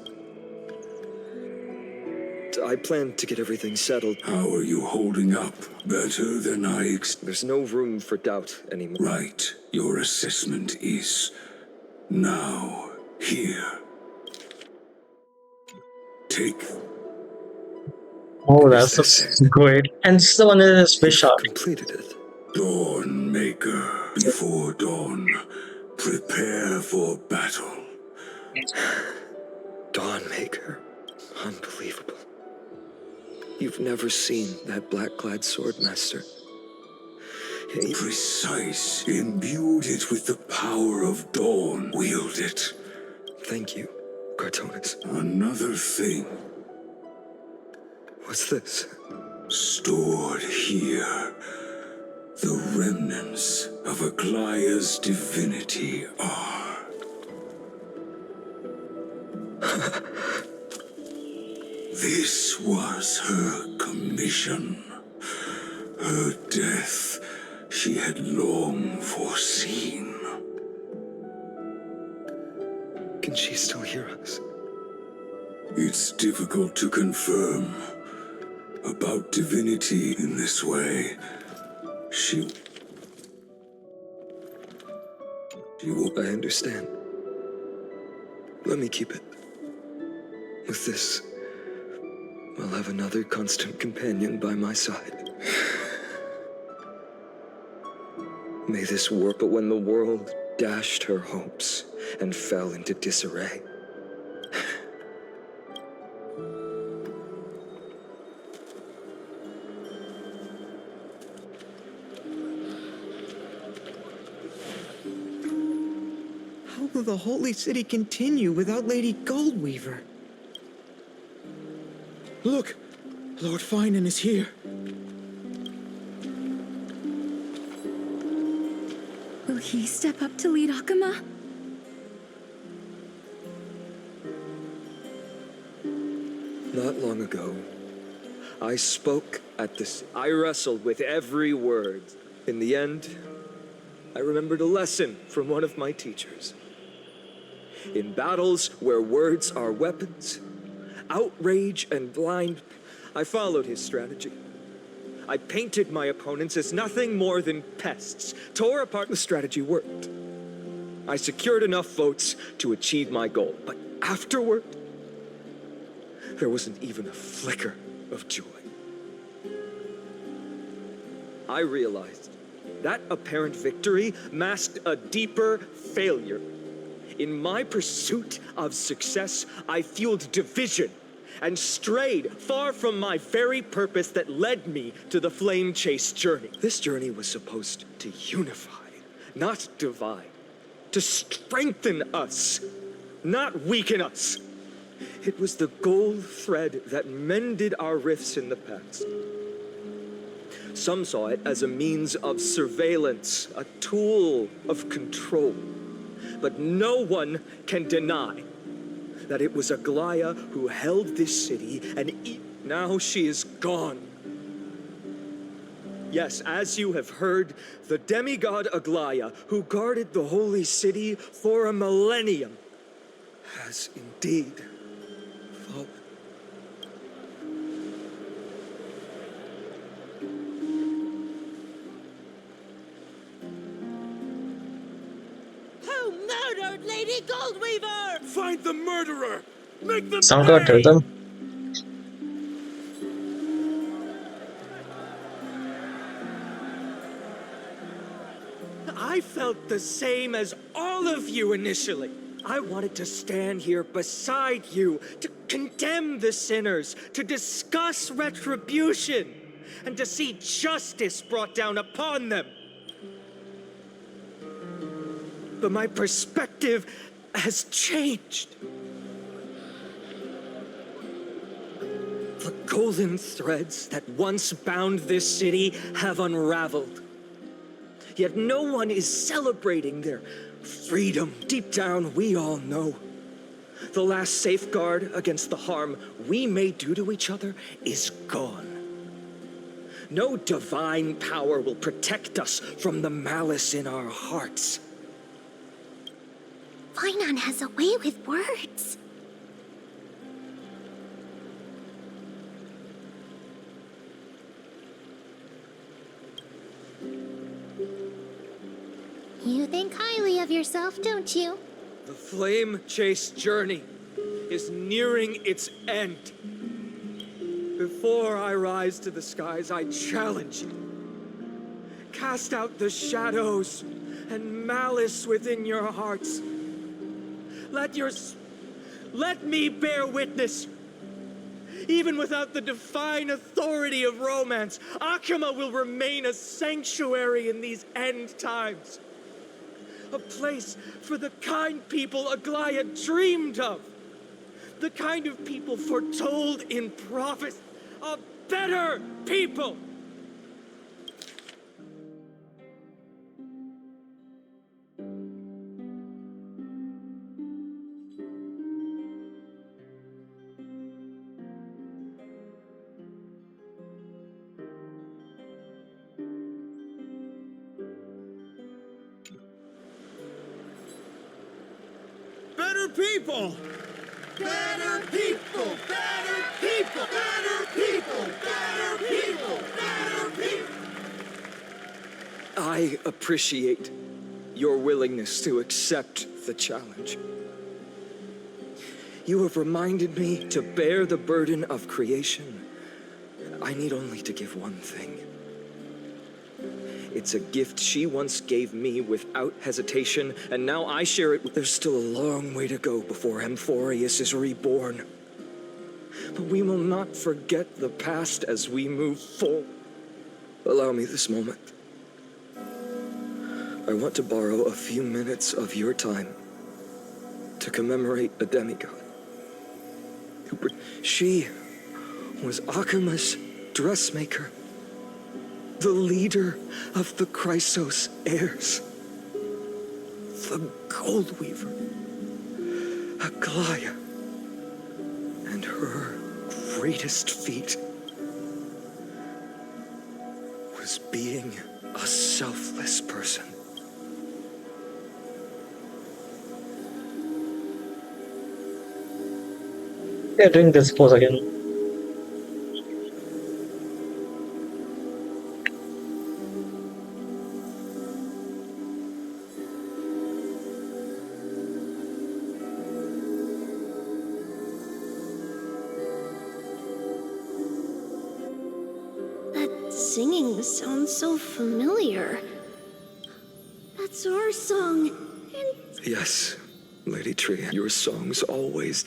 I plan to get everything settled. How are you holding up? Better than There's no room for doubt anymore. Right. Your assessment is now here. Take. Oh, that's great. And someone in his fish shop. Completed it. Dawn Maker. Before dawn, prepare for battle. Dawn Maker. Unbelievable. You've never seen that black-clad sword master. Precise. Imbued it with the power of dawn. Wield it. Thank you, Cortonis. Another thing. What's this? Stored here. The remnants of Aglaya's divinity are. This was her commission. Her death she had long foreseen. Can she still hear us? It's difficult to confirm. About divinity in this way. She will. I understand. Let me keep it. With this, I'll have another constant companion by my side. May this work, but when the world dashed her hopes and fell into disarray, How will the Holy City continue without Lady Goldweaver? Look! Lord Finan is here. Will he step up to lead Akama? not long ago, I spoke at this. I wrestled with every word. In the end, I remembered a lesson from one of my teachers. In battles where words are weapons, outrage and blind, I followed his strategy. I painted my opponents as nothing more than pests, tore apart. The strategy worked. I secured enough votes to achieve my goal, but afterward, there wasn't even a flicker of joy. I realized that apparent victory masked a deeper failure. In my pursuit of success, I fueled division and strayed far from my very purpose that led me to the flame chase journey. This journey was supposed to unify, not divide, to strengthen us, not weaken us. It was the gold thread that mended our rifts in the past. Some saw it as a means of surveillance, a tool of control. But no one can deny that it was Aglaya who held this city, and now she is gone. Yes, as you have heard, the demigod Aglaya, who guarded the holy city for a millennium, has indeed fallen. Who murdered Lady Goldweaver? Find the murderer! Make them Some gotta tell them. I felt the same as all of you initially. I wanted to stand here beside you, to condemn the sinners, to discuss retribution, and to see justice brought down upon them. But my perspective has changed. The golden threads that once bound this city have unraveled. Yet no one is celebrating their Freedom. Deep down, we all know. The last safeguard against the harm we may do to each other is gone. No divine power will protect us from the malice in our hearts. Finon has a way with words. You think highly of yourself, don't you? The flame chase journey is nearing its end. Before I rise to the skies, I challenge you. Cast out the shadows and malice within your hearts. Let me bear witness. Even without the divine authority of romance, Akuma will remain a sanctuary in these end times. A place for the kind people Aglaya dreamed of. The kind of people foretold in prophecy. A better people! Better people! Better people! Better people! Better people! Better people! Better people! I appreciate your willingness to accept the challenge. You have reminded me to bear the burden of creation. I need only to give one thing. It's a gift she once gave me without hesitation, and now I share it. There's still a long way to go before Amphorius is reborn. But we will not forget the past as we move forward. Allow me this moment. I want to borrow a few minutes of your time to commemorate a demigod. She was Akuma's dressmaker, the leader of the Chrysos heirs, the Gold Weaver, Aglaya, and her greatest feat was being a selfless person. Yeah, doing this pose again. That singing sounds so familiar. That's our song. And Yes, Lady Tree, your songs always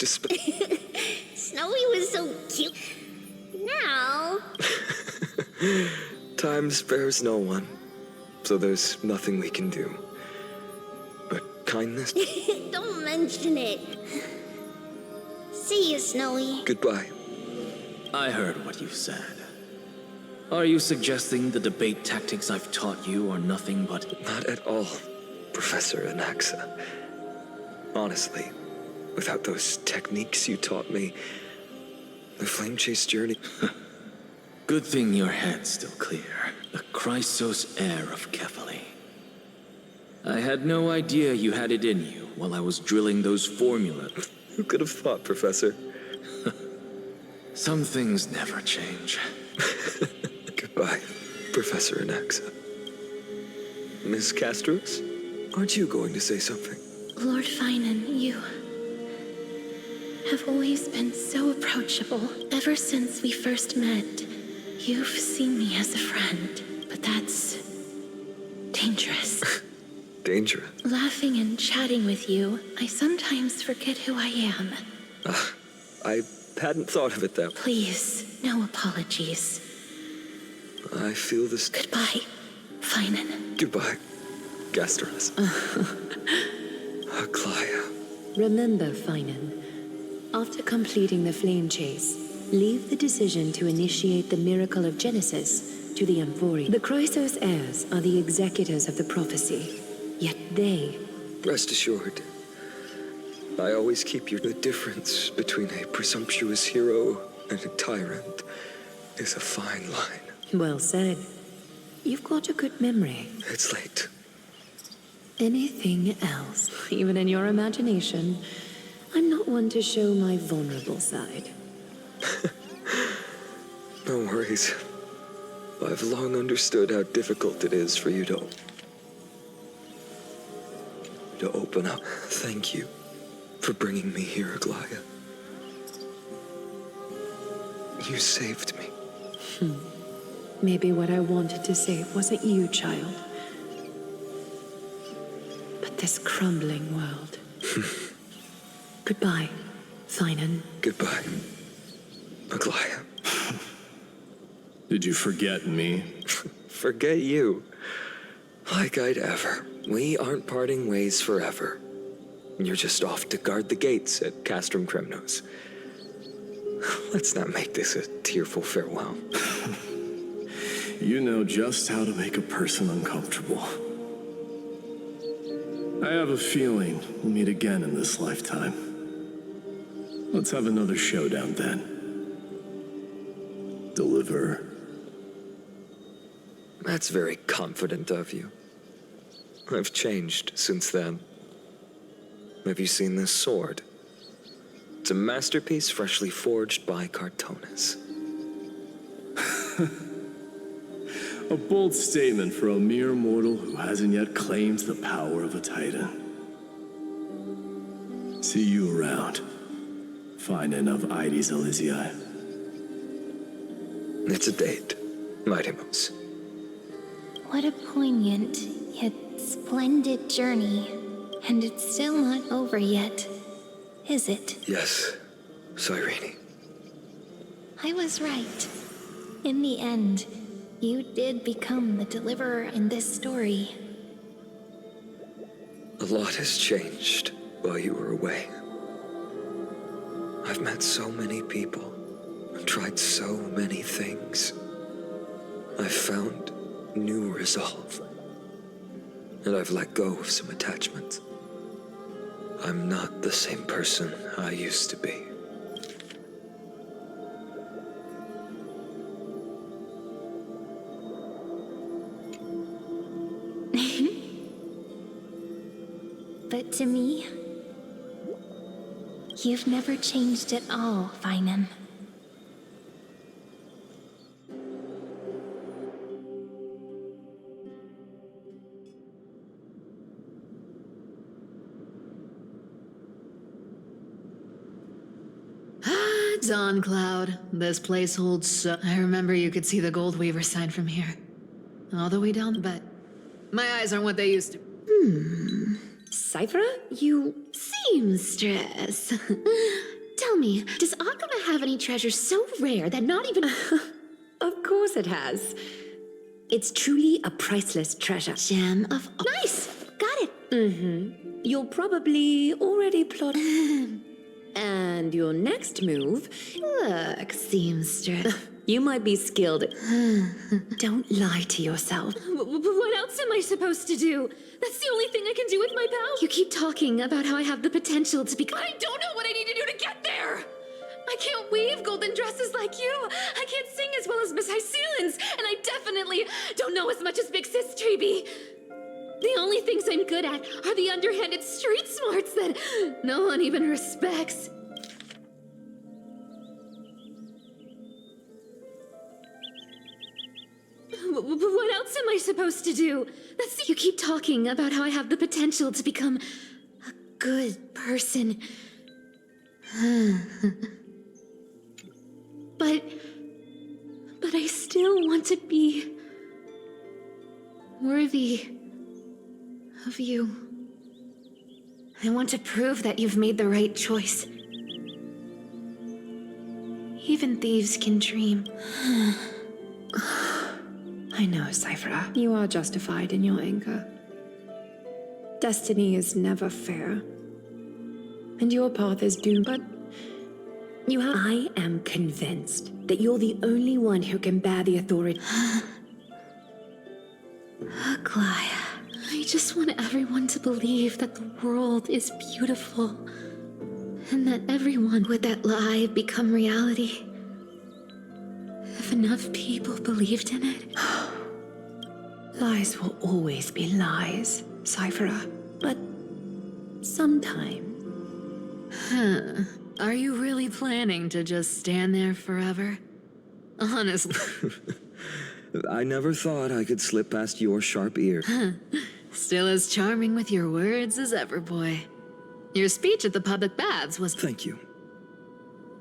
Snowy was so cute. Now, Time spares no one, so there's nothing we can do. But kindness, don't mention it. See you, Snowy. goodbye. I heard what you said. Are you suggesting the debate tactics I've taught you are nothing but... Not at all, Professor Anaxa. Honestly, without those techniques you taught me, the flame chase journey... Good thing your head's still clear. The Chrysos heir of Kefali. I had no idea you had it in you while I was drilling those formulas. Who could have thought, Professor? Some things never change. Goodbye, Professor Anaxa. Miss Castros, aren't you going to say something? Lord Finan, you have always been so approachable. Ever since we first met, you've seen me as a friend. But that's dangerous. Dangerous? Laughing and chatting with you, I sometimes forget who I am. I hadn't thought of it that way. Please, no apologies. I feel this... Goodbye, Finan. Goodbye, Gasteros. Aglaya. Remember, Finan, after completing the flame chase, leave the decision to initiate the miracle of Genesis to the Amphori. The Chrysos heirs are the executors of the prophecy, yet they Rest assured, I always keep you. The difference between a presumptuous hero and a tyrant is a fine line. Well said. You've got a good memory. It's late. Anything else, even in your imagination, I'm not one to show my vulnerable side. No worries. I've long understood how difficult it is for you to open up. Thank you for bringing me here, Aglaya. You saved me. Maybe what I wanted to save wasn't you, child, but this crumbling world. Goodbye, Finan. Goodbye, Aglaya. Did you forget me? Forget you? Like I'd ever. We aren't parting ways forever. You're just off to guard the gates at Castrum Kremnos. Let's not make this a tearful farewell. You know just how to make a person uncomfortable. I have a feeling we'll meet again in this lifetime. Let's have another showdown then. Deliver. That's very confident of you. I've changed since then. Have you seen this sword? It's a masterpiece freshly forged by Cartonis. A bold statement for a mere mortal who hasn't yet claimed the power of a titan. See you around. Finan of Ides Elysiae. It's a date, Mighty Moose. What a poignant, yet splendid journey. And it's still not over yet, is it? Yes, Cyrene. I was right. In the end, you did become the deliverer in this story. A lot has changed while you were away. I've met so many people. I've tried so many things. I've found new resolve. And I've let go of some attachments. I'm not the same person I used to be. But to me, you've never changed at all, Finan. Dawn Cloud. This place holds so... I remember you could see the Gold Weaver sign from here. All the way down, but my eyes aren't what they used to. Cyphera, you seamstress. Tell me, does Akama have any treasures so rare that not even... Of course it has. It's truly a priceless treasure. Gem of... Nice! Got it. You'll probably already plot... And your next move... Look, seamstress. You might be skilled. Don't lie to yourself. What else am I supposed to do? That's the only thing I can do with my power. You keep talking about how I have the potential to become... I don't know what I need to do to get there! I can't weave golden dresses like you. I can't sing as well as Miss Hyceelins. And I definitely don't know as much as Big Sis Treby. The only things I'm good at are the underhanded street smarts that no one even respects. What else am I supposed to do? You keep talking about how I have the potential to become a good person. But I still want to be worthy of you. I want to prove that you've made the right choice. Even thieves can dream. I know, Cyphera. You are justified in your anger. Destiny is never fair. And your path is doomed, but I am convinced that you're the only one who can bear the authority. Aglaya, I just want everyone to believe that the world is beautiful. And that everyone would that lie become reality. If enough people believed in it. Lies will always be lies, Cyphera. But sometimes. Huh. Are you really planning to just stand there forever? Honestly. I never thought I could slip past your sharp ear. Still as charming with your words as ever, boy. Your speech at the public baths was— Thank you.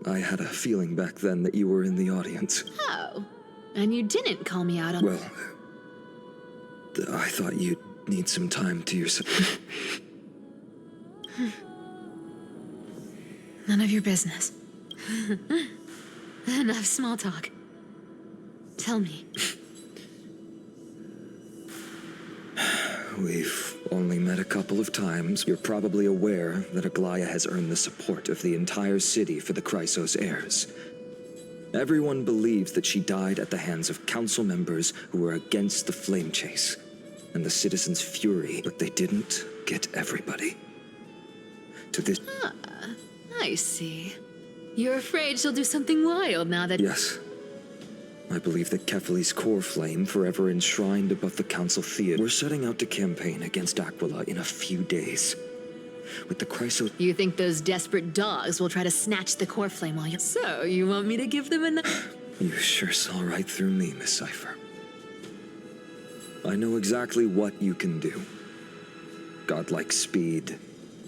I had a feeling back then that you were in the audience. Oh. And you didn't call me out on— Well, I thought you'd need some time to yourself. None of your business. Enough small talk. Tell me. We've only met a couple of times. You're probably aware that Aglaya has earned the support of the entire city for the Chrysos heirs. Everyone believes that she died at the hands of council members who were against the flame chase, and the citizens' fury, but they didn't get everybody. To this— I see. You're afraid she'll do something wild now that— Yes. I believe that Kefali's core flame, forever enshrined above the council theater. We're setting out to campaign against Aquila in a few days. With the Chrysos— You think those desperate dogs will try to snatch the core flame while you— So, you want me to give them a— You sure saw right through me, Miss Cypher. I know exactly what you can do. Godlike speed,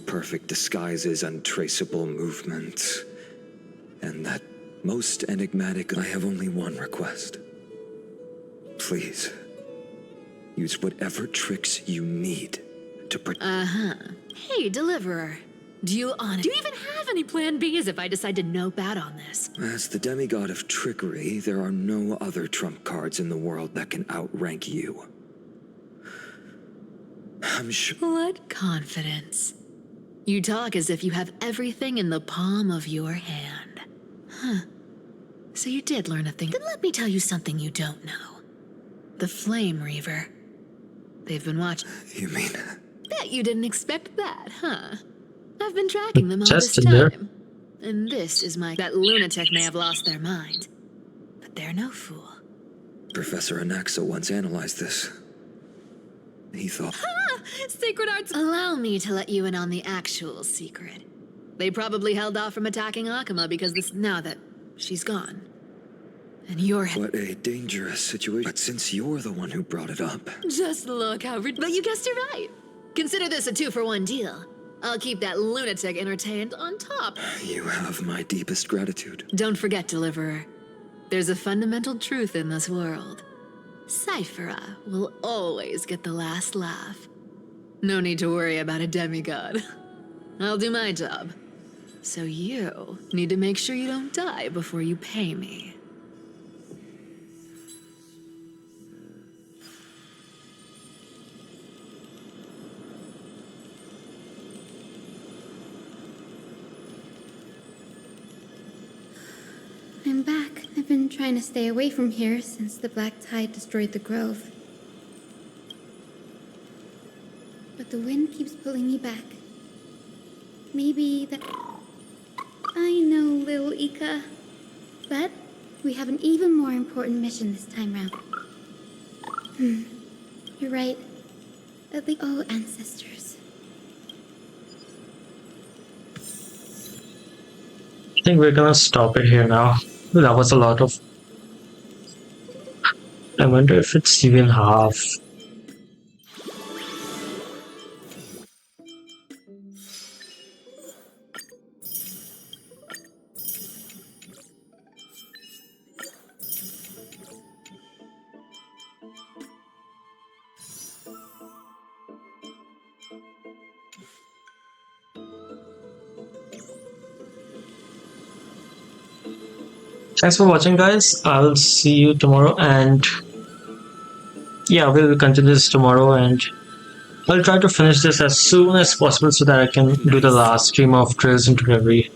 perfect disguises, untraceable movement. And that most enigmatic— I have only one request. Please, use whatever tricks you need to Hey, Deliverer. Do you even have any plan Bs if I decide to nope out on this? As the demigod of trickery, there are no other trump cards in the world that can outrank you. I'm sure— What confidence. You talk as if you have everything in the palm of your hand. Huh. So you did learn a thing. Then let me tell you something you don't know. The Flame Reaver. They've been watching— You mean— Bet you didn't expect that, huh? I've been tracking them all Just this in there. time. And this is my— That lunatic may have lost their mind. But they're no fool. Professor Anaxa once analyzed this. He thought— Sacred arts— Allow me to let you in on the actual secret. They probably held off from attacking Akuma because this— Now that she's gone. And you're— What a dangerous situation. But since you're the one who brought it up— Just look how— But you guessed it right. Consider this a 2-for-1 deal. I'll keep that lunatic entertained on top. You have my deepest gratitude. Don't forget, Deliverer. There's a fundamental truth in this world. Cyphera will always get the last laugh. No need to worry about a demigod. I'll do my job. So you need to make sure you don't die before you pay me. I'm back. I've been trying to stay away from here since the Black Tide destroyed the grove. But the wind keeps pulling me back. Maybe that... I know, little Ika. But we have an even more important mission this time round. You're right. Oh, ancestors. I think we're gonna stop it here now. That was a lot of... I wonder if it's even half. Thanks for watching, guys. I'll see you tomorrow, and yeah, we'll continue this tomorrow, and I'll try to finish this as soon as possible so that I can do the last stream of Trails into Memory.